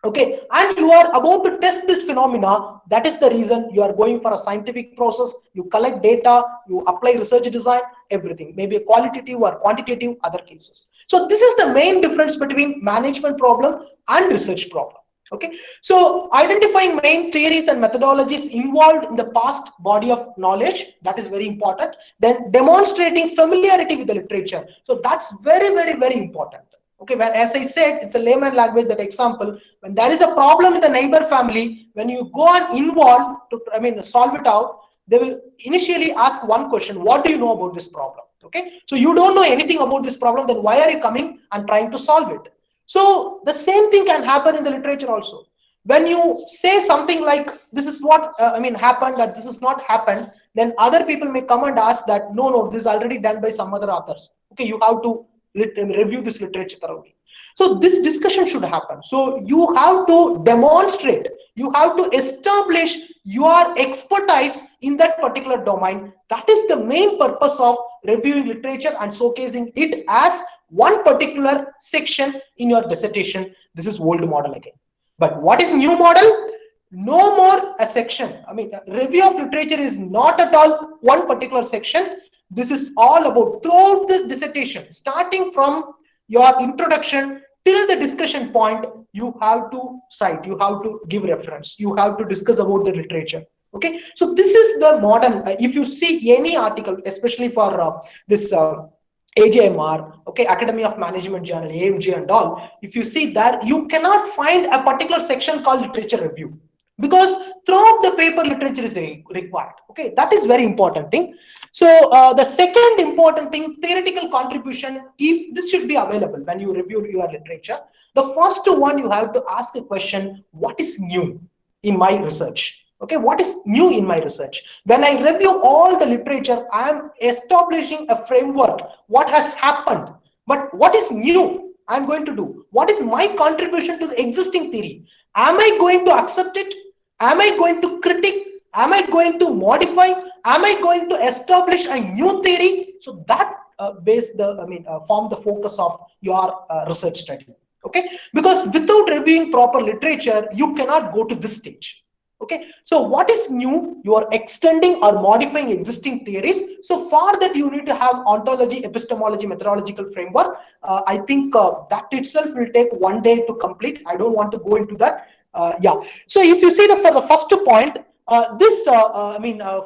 Okay, and you are about to test this phenomena. That is the reason you are going for a scientific process. You collect data, you apply research design, everything, maybe a qualitative or quantitative, other cases. So this is the main difference between management problem and research problem. Okay, so identifying main theories and methodologies involved in the past body of knowledge, that is very important. Then demonstrating familiarity with the literature. So that's very, very, very important. Okay, well, as I said, it's a layman language, that example, when there is a problem in the neighbor family, when you go and involve to, solve it out, they will initially ask one question: what do you know about this problem? Okay, so you don't know anything about this problem, then why are you coming and trying to solve it? So the same thing can happen in the literature also. When you say something like, this is what happened, that this is not happened, then other people may come and ask that, no, this is already done by some other authors. Okay, you have to review this literature thoroughly. So this discussion should happen. So you have to demonstrate, you have to establish your expertise in that particular domain. That is the main purpose of reviewing literature and showcasing it as one particular section in your dissertation. This is old model again. But what is new model? No more a section. I mean, review of literature is not at all one particular section. This is all about throughout the dissertation, starting from your introduction till the discussion point. You have to cite, you have to give reference, you have to discuss about the literature. Okay, so this is the modern. If you see any article, especially for this AJMR, okay, Academy of Management Journal, AMG and all, if you see that, you cannot find a particular section called literature review, because throughout the paper literature is required. Okay, that is very important thing. So the second important thing, theoretical contribution, if this should be available when you review your literature. The first one, you have to ask a question: what is new in my research? Okay, what is new in my research? When I review all the literature, I am establishing a framework, what has happened, but what is new I'm going to do? What is my contribution to the existing theory? Am I going to accept it? Am I going to critique? Am I going to modify? Am I going to establish a new theory? So that form the focus of your research study. Okay, because without reviewing proper literature, you cannot go to this stage. Okay, so what is new? You are extending or modifying existing theories. So for that, you need to have ontology, epistemology, methodological framework. I think that itself will take one day to complete. I don't want to go into that. Yeah. So if you see for the first point, this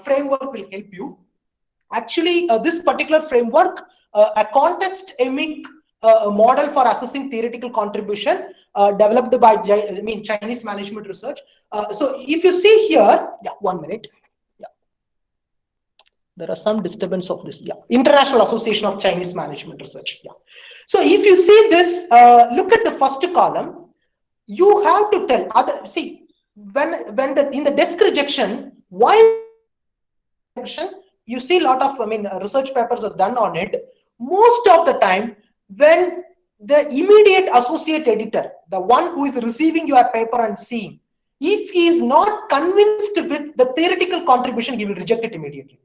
framework will help you. Actually, this particular framework, a context emic model for assessing theoretical contribution, developed by Chinese management research. So if you see here, yeah, 1 minute. Yeah, there are some disturbance of this. Yeah, International Association of Chinese Management Research. Yeah. So if you see this, look at the first column. You have to tell other. See, when in the desk rejection, why you see a lot of research papers are done on it. Most of the time, when the immediate associate editor, the one who is receiving your paper and seeing, if he is not convinced with the theoretical contribution, he will reject it immediately.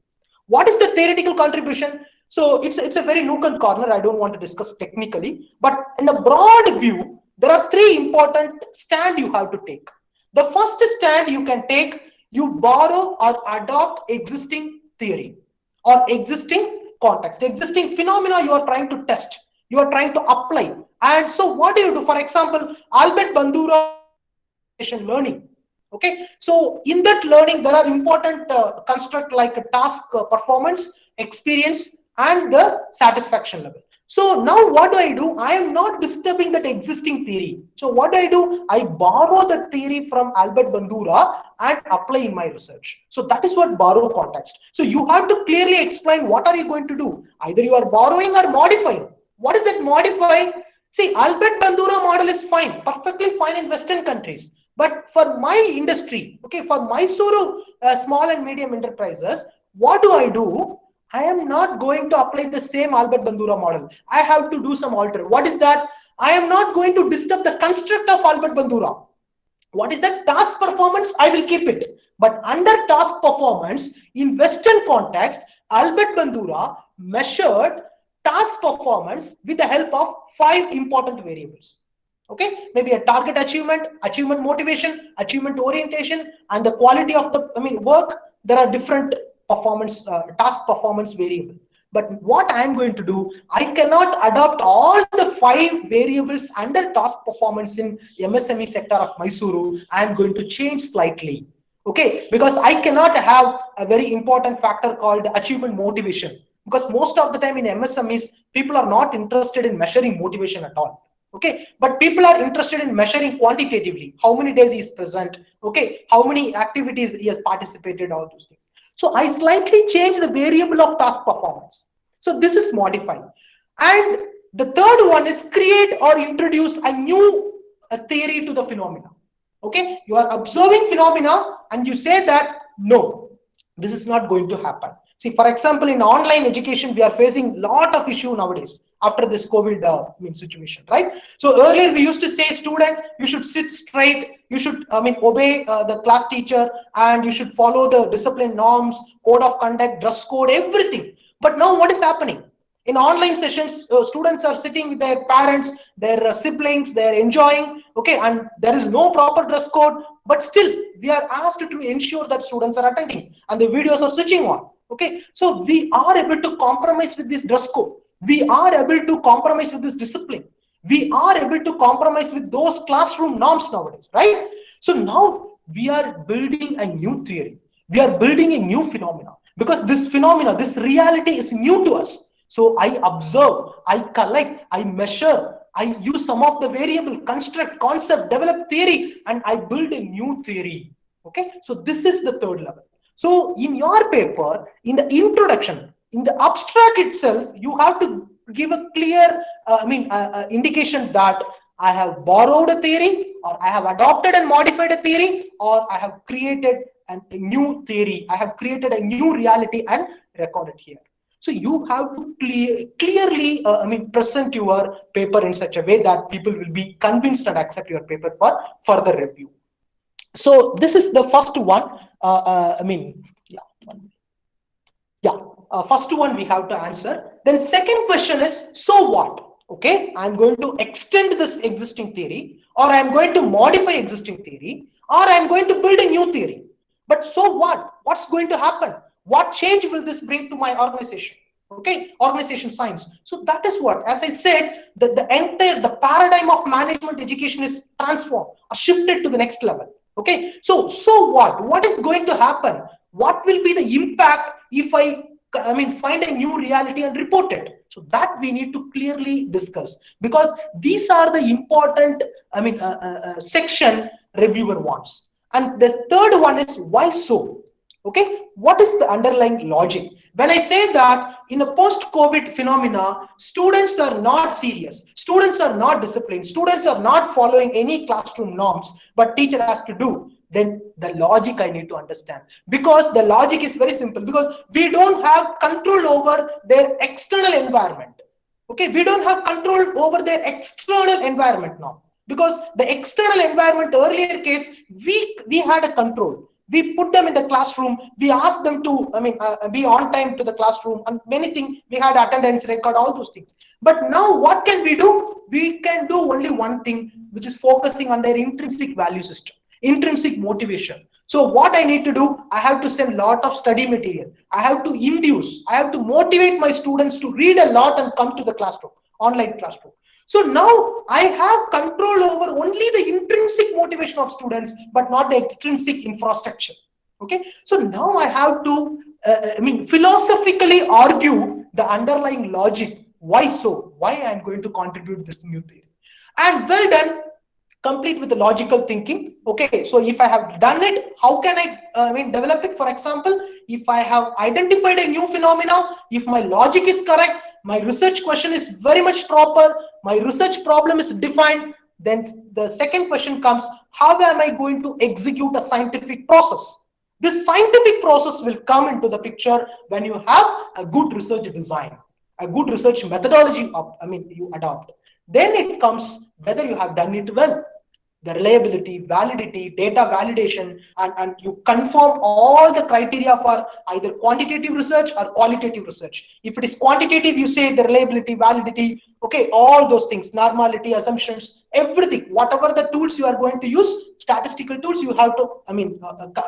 What is the theoretical contribution? So it's a very nook and corner. I don't want to discuss technically, but in the broad view, there are 3 important stands you have to take. The first stand you can take, you borrow or adopt existing theory or existing context, existing phenomena you are trying to test, you are trying to apply. And so what do you do? For example, Albert Bandura learning. Okay, so in that learning, there are important construct like a task performance, experience, and the satisfaction level. So now what do? I am not disturbing that existing theory. So what do? I borrow the theory from Albert Bandura and apply in my research. So that is what borrow context. So you have to clearly explain what are you going to do. Either you are borrowing or modifying. What is that modifying? See, Albert Bandura model is fine, perfectly fine in Western countries. But for my industry, okay, for Mysuru small and medium enterprises, what do? I am not going to apply the same Albert Bandura model. I have to do some alter. What is that? I am not going to disturb the construct of Albert Bandura. What is that? Task performance, I will keep it. But under task performance, in Western context, Albert Bandura measured task performance with the help of 5 important variables. Okay, maybe a target achievement, achievement motivation, achievement orientation, and the quality of the work. There are different performance task performance variable. But what I am going to do, I cannot adopt all the 5 variables under task performance in MSME sector of Mysuru. I am going to change slightly. Okay, because I cannot have a very important factor called achievement motivation, because most of the time in MSMEs, people are not interested in measuring motivation at all. Okay, but people are interested in measuring quantitatively, how many days he is present, okay, how many activities he has participated, all those things. So I slightly change the variable of task performance. So this is modifying. And the third one is create or introduce a new theory to the phenomena. Okay, you are observing phenomena and you say that, no, this is not going to happen. See, for example, in online education, we are facing a lot of issue nowadays after this COVID situation, right? So earlier we used to say, student, you should sit straight, you should obey the class teacher, and you should follow the discipline norms, code of conduct, dress code, everything. But now what is happening? In online sessions, students are sitting with their parents, their siblings, they're enjoying, okay, and there is no proper dress code, but still we are asked to ensure that students are attending and the videos are switching on. Okay, so we are able to compromise with this dress code. We are able to compromise with this discipline. We are able to compromise with those classroom norms nowadays, right? So now we are building a new theory. We are building a new phenomena, because this phenomena, this reality is new to us. So I observe, I collect, I measure, I use some of the variable, construct, concept, develop theory, and I build a new theory. Okay, so this is the third level. So in your paper, in the introduction, in the abstract itself, you have to give a clear indication that I have borrowed a theory, or I have adopted and modified a theory, or I have created a new theory. I have created a new reality and recorded here. So you have to clearly present your paper in such a way that people will be convinced and accept your paper for further review. So this is the first one. First one we have to answer. Then second question is, so what? Okay, I'm going to extend this existing theory, or I'm going to modify existing theory, or I'm going to build a new theory. But so what? What's going to happen? What change will this bring to my organization? Okay, organization science. So that is what, as I said, the paradigm of management education is transformed or shifted to the next level. Okay, so what? What is going to happen? What will be the impact if I find a new reality and report it? So that we need to clearly discuss, because these are the important section reviewer wants. And the third one is, why so? Okay, what is the underlying logic? When I say that in a post-COVID phenomena, students are not serious, students are not disciplined, students are not following any classroom norms, but teacher has to do, then the logic I need to understand. Because the logic is very simple, because we don't have control over their external environment. Okay, we don't have control over their external environment now. Because the external environment, earlier case, we had a control. We put them in the classroom. We asked them to, be on time to the classroom, and many things. We had attendance record, all those things. But now, what can we do? We can do only one thing, which is focusing on their intrinsic value system, intrinsic motivation. So what I need to do, I have to send a lot of study material. I have to induce. I have to motivate my students to read a lot and come to the classroom, online classroom. So now I have control over only the intrinsic motivation of students, but not the extrinsic infrastructure. Okay, so now I have to philosophically argue the underlying logic. Why so? Why I am going to contribute this new theory? And well done, complete with the logical thinking. Okay, so if I have done it, how can I develop it? For example, if I have identified a new phenomena, if my logic is correct, my research question is very much proper, my research problem is defined, then the second question comes, how am I going to execute a scientific process? This scientific process will come into the picture when you have a good research design, a good research methodology you adopt. Then it comes whether you have done it well. The reliability, validity, data validation, and you confirm all the criteria for either quantitative research or qualitative research. If it is quantitative, you say the reliability, validity, okay, all those things, normality, assumptions, everything, whatever the tools you are going to use, statistical tools, you have to,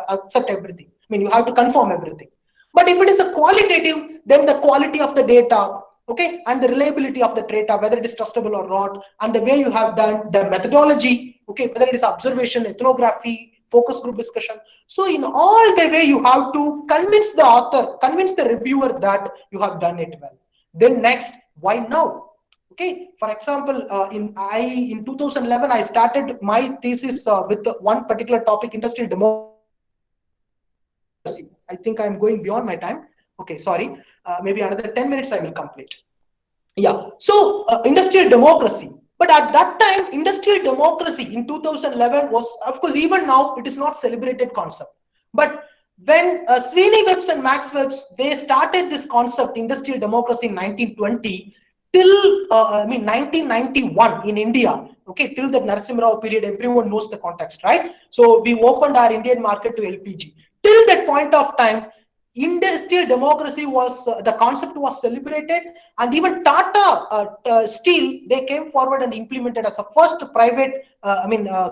accept everything. You have to confirm everything. But if it is a qualitative, then the quality of the data, okay, and the reliability of the data, whether it is trustable or not, and the way you have done the methodology, okay, whether it is observation, ethnography, focus group discussion. So in all the way, you have to convince the author, convince the reviewer that you have done it well. Then next, why now? Okay, for example, in 2011, I started my thesis with one particular topic, industrial democracy. I think I'm going beyond my time. Okay, sorry. Maybe another 10 minutes I will complete. Yeah, so industrial democracy. But at that time, industrial democracy in 2011 was, of course, even now, it is not celebrated concept. But when Sweeney Webbs and Max Webbs, they started this concept, industrial democracy in 1920, till 1991 in India, okay, till the Narasimha Rao period, everyone knows the context, right? So we opened our Indian market to LPG. Till that point of time, industrial democracy was the concept was celebrated, and even Tata Steel, they came forward and implemented as a first private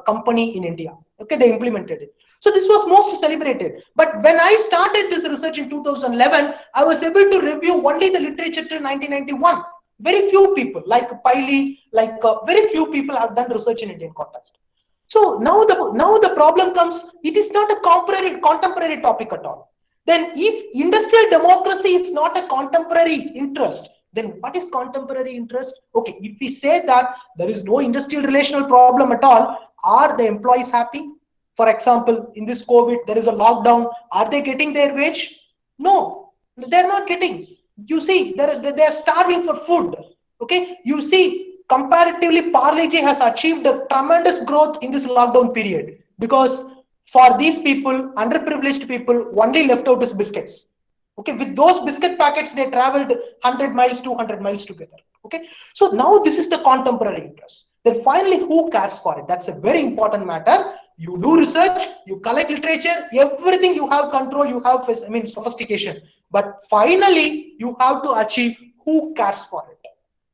company in India. Okay, they implemented it. So this was most celebrated. But when I started this research in 2011, I was able to review only the literature till 1991. Very few people, like Piley, very few people have done research in Indian context. So now the problem comes, it is not a contemporary topic at all. Then if industrial democracy is not a contemporary interest, then what is contemporary interest? Okay, if we say that there is no industrial relational problem at all, are the employees happy? For example, in this COVID, there is a lockdown. Are they getting their wage? No, they're not getting. You see, they're starving for food. Okay, you see, comparatively, Parle-G has achieved a tremendous growth in this lockdown period, because for these people, underprivileged people, only left out is biscuits. Okay, with those biscuit packets, they traveled 100 miles, 200 miles together. Okay, so now this is the contemporary interest. Then finally, who cares for it? That's a very important matter. You do research, you collect literature, everything you have control, you have sophistication. But finally, you have to achieve who cares for it.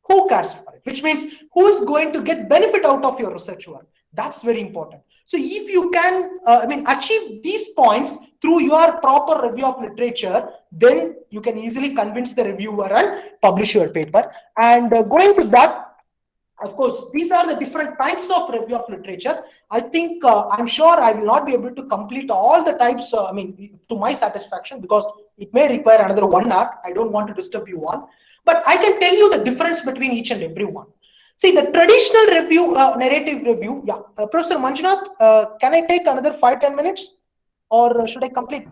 Who cares for it? Which means who is going to get benefit out of your research work. That's very important. So if you can achieve these points through your proper review of literature, then you can easily convince the reviewer and publish your paper. And going to that, of course, these are the different types of review of literature. I think, I'm sure I will not be able to complete all the types, to my satisfaction, because it may require another 1 hour. I don't want to disturb you all. But I can tell you the difference between each and every one. See, the traditional review, narrative review, Professor Manjunath, can I take another 5-10 minutes, or should I complete?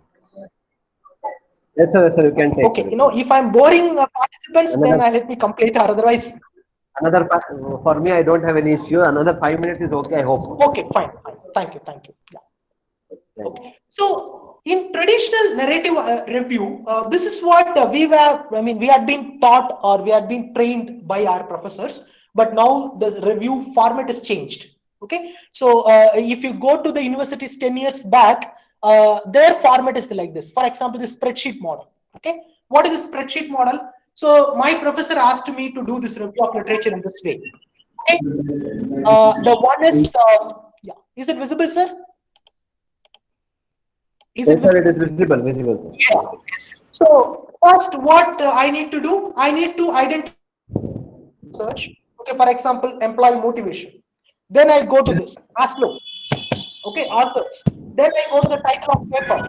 Yes, sir, you can take. Okay, if I'm boring participants, then let me complete, or otherwise. For me, I don't have any issue. Another 5 minutes is okay, I hope. Okay, fine. Thank you. Yeah. Okay. So in traditional narrative review, this is what we had been taught, or we had been trained by our professors, but now the review format is changed. Okay. So if you go to the universities 10 years back, their format is like this. For example, the spreadsheet model. Okay. What is the spreadsheet model? So my professor asked me to do this review of literature in this way. Okay. The one is, is it visible, sir? Yes, sir, it is visible. Yes. So first, what I need to do, I need to identify search. Okay, for example, employee motivation. Then I go to this, Maslow. Okay, authors. Then I go to the title of paper.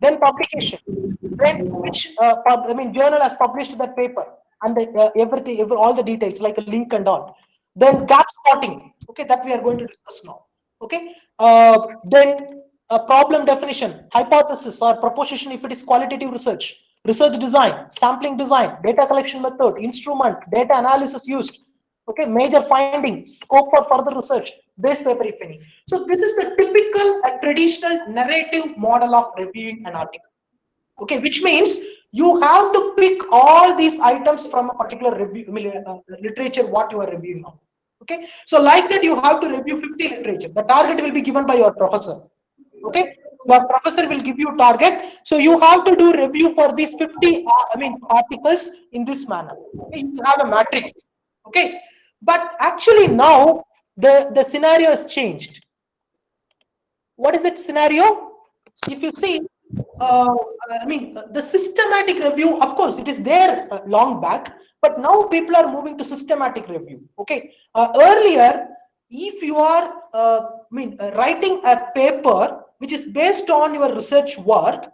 Then publication. Then which journal has published that paper, and everything, all the details like a link and all. Then gap spotting. Okay, that we are going to discuss now. Okay. Then problem definition, hypothesis or proposition if it is qualitative research, research design, sampling design, data collection method, instrument, data analysis used. Okay, major findings, scope for further research, base paper if any. So this is the typical traditional narrative model of reviewing an article. Okay, which means you have to pick all these items from a particular review literature what you are reviewing now. Okay, so like that you have to review 50 literature. The target will be given by your professor. Okay, your professor will give you target, so you have to do review for these 50 articles in this manner. Okay, you have a matrix. Okay, but actually now the scenario has changed. What is that scenario? If you see, the systematic review, of course, it is there long back, but now people are moving to systematic review. Okay, earlier, if you are writing a paper which is based on your research work,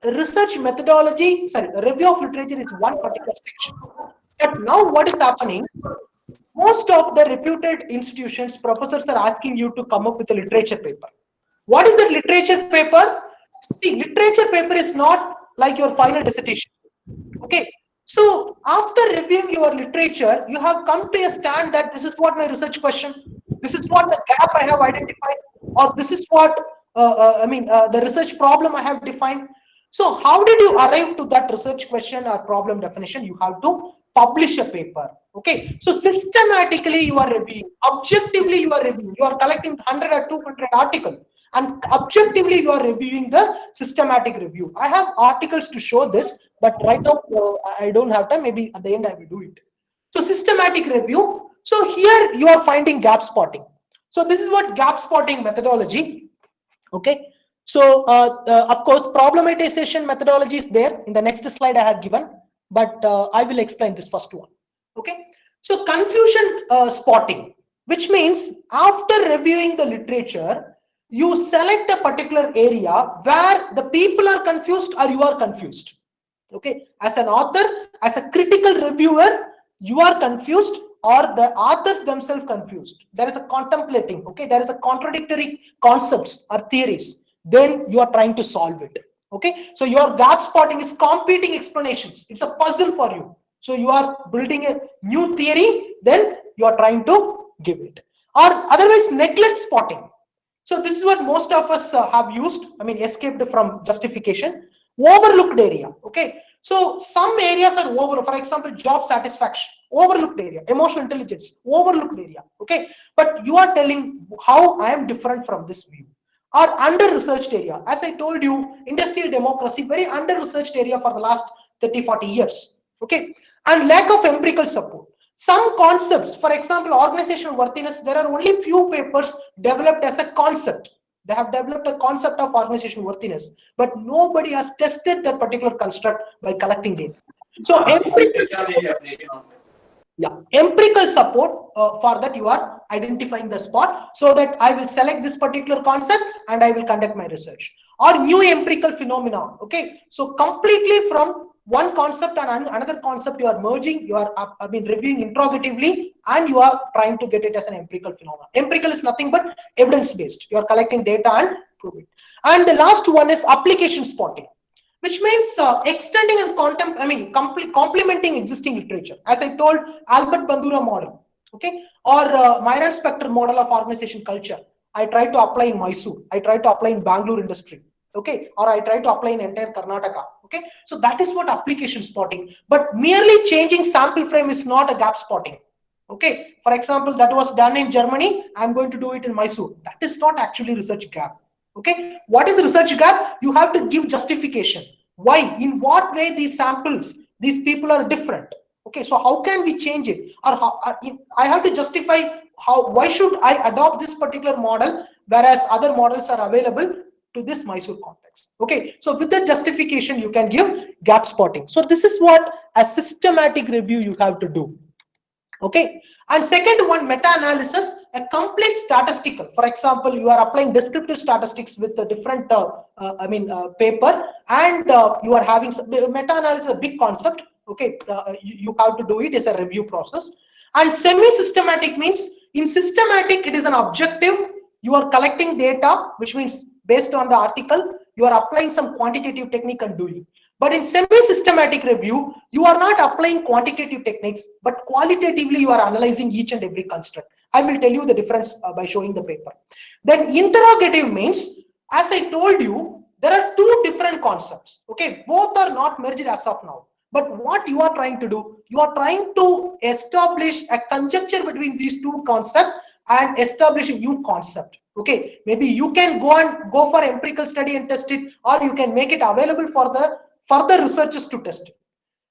research methodology, review of literature is one particular section. But now what is happening? Most of the reputed institutions, professors are asking you to come up with a literature paper. What is the literature paper? See, literature paper is not like your final dissertation. Okay. So after reviewing your literature, you have come to a stand that this is what my research question, this is what the gap I have identified, or this is what the research problem I have defined. So how did you arrive to that research question or problem definition? You have to publish a paper. Okay, so systematically you are reviewing, objectively you are reviewing, you are collecting 100 or 200 articles, and objectively you are reviewing the systematic review. I have articles to show this, but right now I don't have time. Maybe at the end I will do it. So systematic review. So here you are finding gap spotting. So this is what gap spotting methodology. Okay. So of course problematization methodology is there in the next slide I have given, but I will explain this first one. Okay. So confusion spotting, which means after reviewing the literature, you select a particular area where the people are confused or you are confused. Okay, as an author, as a critical reviewer, you are confused or the authors themselves confused. There is a contemplating, okay, there is a contradictory concepts or theories. Then you are trying to solve it. Okay, so your gap spotting is competing explanations. It's a puzzle for you. So you are building a new theory, then you are trying to give it. Or otherwise neglect spotting. So this is what most of us have used, I mean escaped from justification. Overlooked area, okay. So some areas are overlooked, for example, job satisfaction, overlooked area, emotional intelligence, overlooked area, okay. But you are telling how I am different from this view. Or under-researched area, as I told you, industrial democracy, very under-researched area for the last 30-40 years, okay. And lack of empirical support. Some concepts, for example, organizational worthiness, there are only few papers developed as a concept. They have developed a concept of organizational worthiness, but nobody has tested that particular construct by collecting data. So empirical support for that you are identifying the spot, so that I will select this particular concept and I will conduct my research. Or new empirical phenomena, okay. So completely from one concept and another concept you are merging, you are reviewing interrogatively, and you are trying to get it as an empirical phenomenon. Empirical is nothing but evidence based. You are collecting data and proving. And the last one is application spotting, which means extending and complementing existing literature. As I told, Albert Bandura model, okay, or Myron Spector model of organization culture. I try to apply in Mysore. I try to apply in Bangalore industry. Okay, or I try to apply in entire Karnataka. Okay, so that is what application spotting. But merely changing sample frame is not a gap spotting. Okay, for example, that was done in Germany. I'm going to do it in Mysore. That is not actually research gap. Okay, what is research gap? You have to give justification. Why? In what way these samples, these people are different? Okay, so how can we change it? Or how, I have to justify how. Why should I adopt this particular model, whereas other models are available to this Mysore context? Okay, so with the justification you can give gap spotting. So this is what a systematic review you have to do. Okay, and second one, meta-analysis, a complete statistical. For example, you are applying descriptive statistics with a different paper, and you are having meta-analysis, a big concept. Okay, you have to do it as a review process. And semi-systematic means in systematic it is an objective. You are collecting data, which means based on the article, you are applying some quantitative technique and doing. But in semi-systematic review, you are not applying quantitative techniques, but qualitatively you are analyzing each and every construct. I will tell you the difference by showing the paper. Then interrogative means, as I told you, there are two different concepts. Okay, both are not merged as of now. But what you are trying to do, you are trying to establish a conjecture between these two concepts and establish a new concept. Okay, maybe you can go for empirical study and test it, or you can make it available for the further researchers to test it.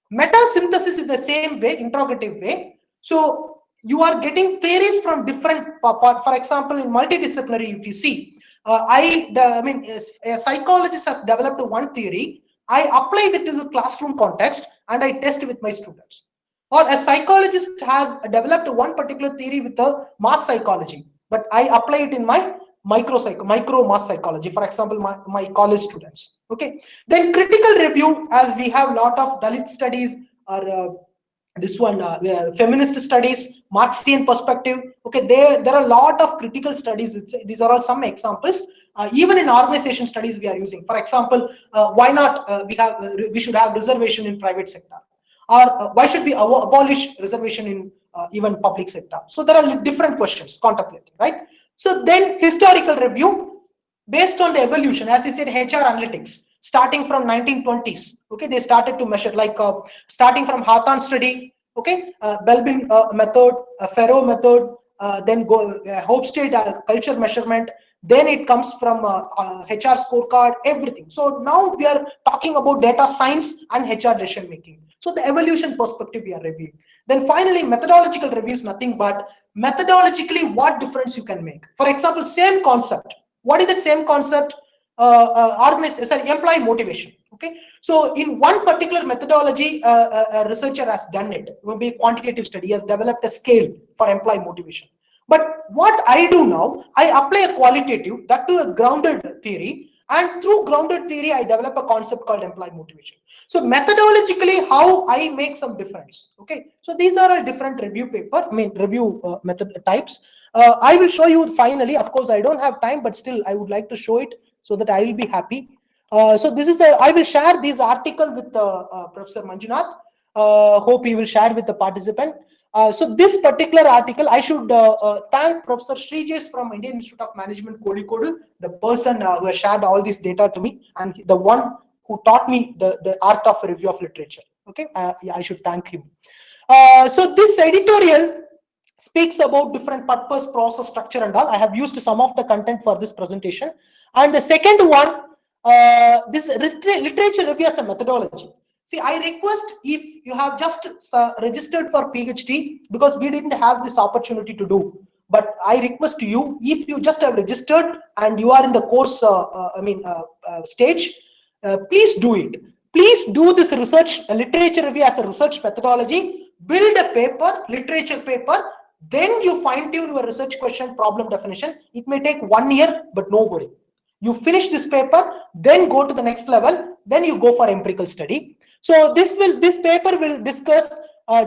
Meta-synthesis is the same way, interrogative way. So you are getting theories from different, for example, in multidisciplinary, if you see, a psychologist has developed one theory, I apply it to the classroom context and I test with my students. Or a psychologist has developed one particular theory with the mass psychology, but I apply it in my micro mass psychology, for example, my college students. Okay, then critical review, as we have a lot of Dalit studies, or this one feminist studies, Marxian perspective. Okay, there are a lot of critical studies. These are all some examples. Even in organization studies we are using. For example, why not we should have reservation in private sector, or why should we abolish reservation in even public sector? So there are different questions contemplating, right? So then historical review based on the evolution, as I said, HR analytics, starting from 1920s. Okay, they started to measure, like starting from Hawthorne study, okay, Belbin method, Ferro method, then Hofstede culture measurement, then it comes from HR scorecard, everything. So now we are talking about data science and HR decision making. So the evolution perspective we are reviewing. Then finally, methodological review is nothing but methodologically what difference you can make. For example, same concept. What is that same concept? Employee motivation. Okay, so in one particular methodology, a researcher has done it. It will be a quantitative study. He has developed a scale for employee motivation. But what I do now, I apply a qualitative, that to a grounded theory, and through grounded theory, I develop a concept called employee motivation. So methodologically, how I make some difference. Okay, so these are all different review review method types. I will show you finally. Of course, I don't have time, but still, I would like to show it so that I will be happy. So this is I will share this article with Professor Manjunath. Hope he will share with the participant. So this particular article, I should thank Professor Srijesh from Indian Institute of Management, Kozhikode, the person who has shared all this data to me, and the one who taught me the art of review of literature. Okay, yeah, I should thank him. So this editorial speaks about different purpose, process, structure, and all. I have used some of the content for this presentation. And the second one, this literature review as a methodology. See, I request if you have just registered for PhD, because we didn't have this opportunity to do. But I request you, if you just have registered and you are in the course, stage, please do it. Please do this research, literature review as a research methodology. Build a paper, literature paper. Then you fine tune your research question, problem definition. It may take 1 year, but no worry. You finish this paper, then go to the next level, then you go for empirical study. So this paper will discuss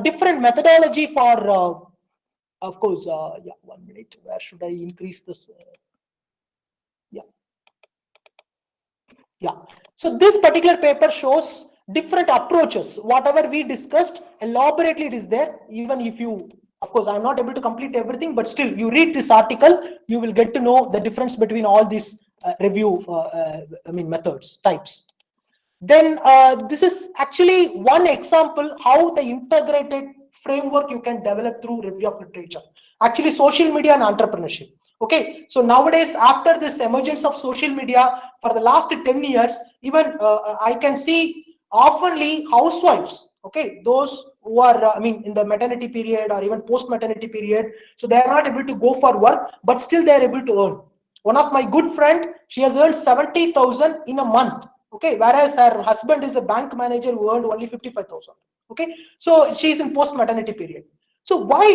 different methodology for, of course, yeah, 1 minute. Where should I increase this? Yeah. So this particular paper shows different approaches. Whatever we discussed, elaborately it is there. Even if you, of course, I'm not able to complete everything, but still, you read this article, you will get to know the difference between all these review methods, types. Then this is actually one example how the integrated framework you can develop through review of literature. Actually, social media and entrepreneurship. Okay, so nowadays, after this emergence of social media for the last 10 years, even I can see oftenly housewives, okay, those who are in the maternity period or even post maternity period, so they are not able to go for work, but still they are able to earn. One of my good friend, she has earned 70,000 in a month. Okay, whereas her husband is a bank manager who earned only 55,000. Okay, so she is in post maternity period. So why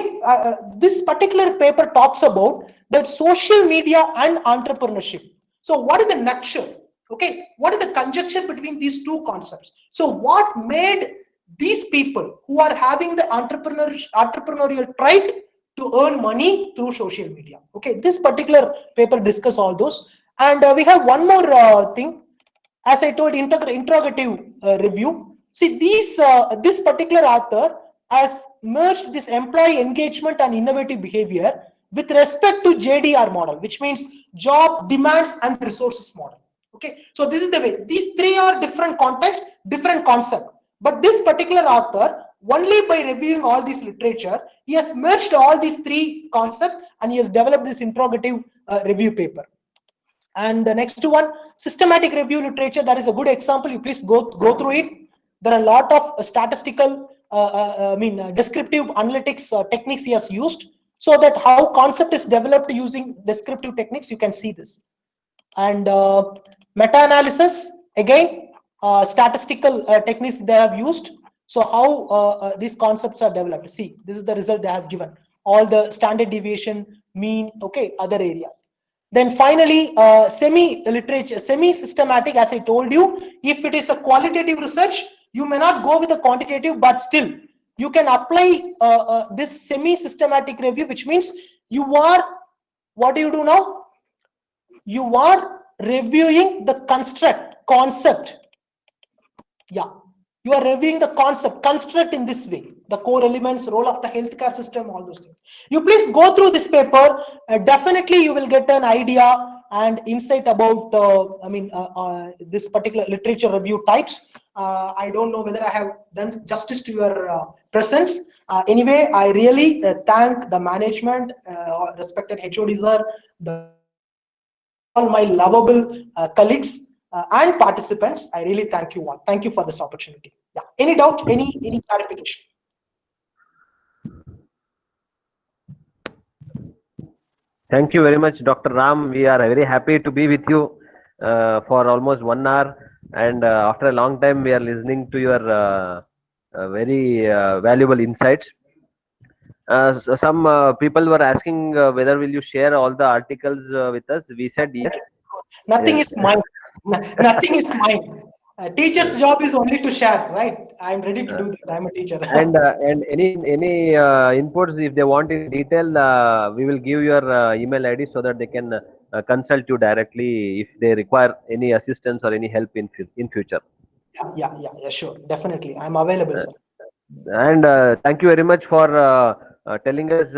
this particular paper talks about that social media and entrepreneurship. So what is the nutshell? Okay, what is the conjunction between these two concepts? So what made these people who are having the entrepreneurial trait to earn money through social media? Okay, this particular paper discuss all those, and we have one more thing. As I told, interrogative review. See, this particular author has merged this employee engagement and innovative behavior with respect to JDR model, which means job demands and resources model. Okay, so this is the way. These three are different contexts, different concept. But this particular author, only by reviewing all this literature, he has merged all these three concepts and he has developed this interrogative review paper. And the next one, systematic review literature. That is a good example. You please go through it. There are a lot of statistical, descriptive analytics techniques he has used, so that how concept is developed using descriptive techniques. You can see this. And meta-analysis, again, statistical techniques they have used. So how these concepts are developed. See, this is the result they have given. All the standard deviation, mean, okay, other areas. Then finally, semi-literature, semi-systematic, as I told you, if it is a qualitative research, you may not go with the quantitative, but still, you can apply this semi-systematic review, which means you are, what do you do now? You are reviewing the concept. Yeah. You are reviewing the concept, construct in this way, the core elements, role of the healthcare system, all those things. You please go through this paper. Definitely you will get an idea and insight about, this particular literature review types. I don't know whether I have done justice to your presence. Anyway, I really thank the management, respected HOD sir, the all my lovable colleagues and participants. I really thank you all. Thank you for this opportunity. Yeah. Any doubt? Any clarification? Thank you very much, Dr. Ram. We are very happy to be with you for almost 1 hour, and after a long time, we are listening to your very valuable insights. Some people were asking whether will you share all the articles with us. We said yes. Nothing Yes. is mine. Nothing is mine. Teacher's job is only to share, right? I'm ready to do that. I'm a teacher. And any inputs, if they want in detail, we will give your email ID so that they can consult you directly if they require any assistance or any help in future. Yeah, sure. Definitely. I'm available, sir. And thank you very much for telling us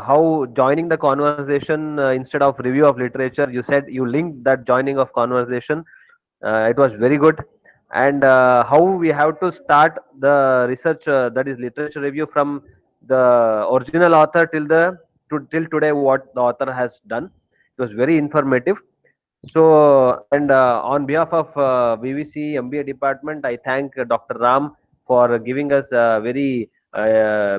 how joining the conversation instead of review of literature. You said you linked that joining of conversation. It was very good. And how we have to start the research, that is literature review, from the original author till today, what the author has done. It was very informative. So, and on behalf of VVC MBA department, I thank Dr. Ram for giving us a very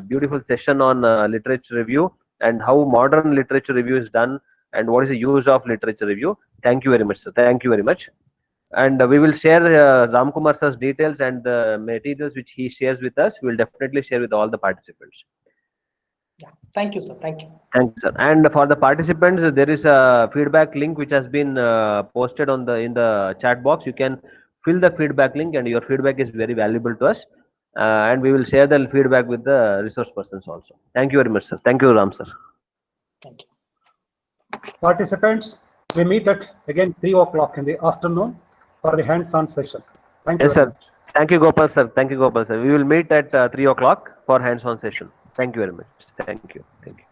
beautiful session on literature review and how modern literature review is done and what is the use of literature review. Thank you very much, sir. Thank you very much. And we will share Ram Kumar sir's details and the materials which he shares with us. We will definitely share with all the participants. Yeah. Thank you, sir. Thank you. Thank you, sir. And for the participants, there is a feedback link which has been posted in the chat box. You can fill the feedback link, and your feedback is very valuable to us. And we will share the feedback with the resource persons also. Thank you very much, sir. Thank you, Ram sir. Thank you. Participants, we meet at again 3 o'clock in the afternoon for the hands-on session. Thank you Yes, very sir. much. Thank you, Gopal sir. Thank you, Gopal sir. We will meet at 3 o'clock for hands-on session. Thank you very much. Thank you. Thank you.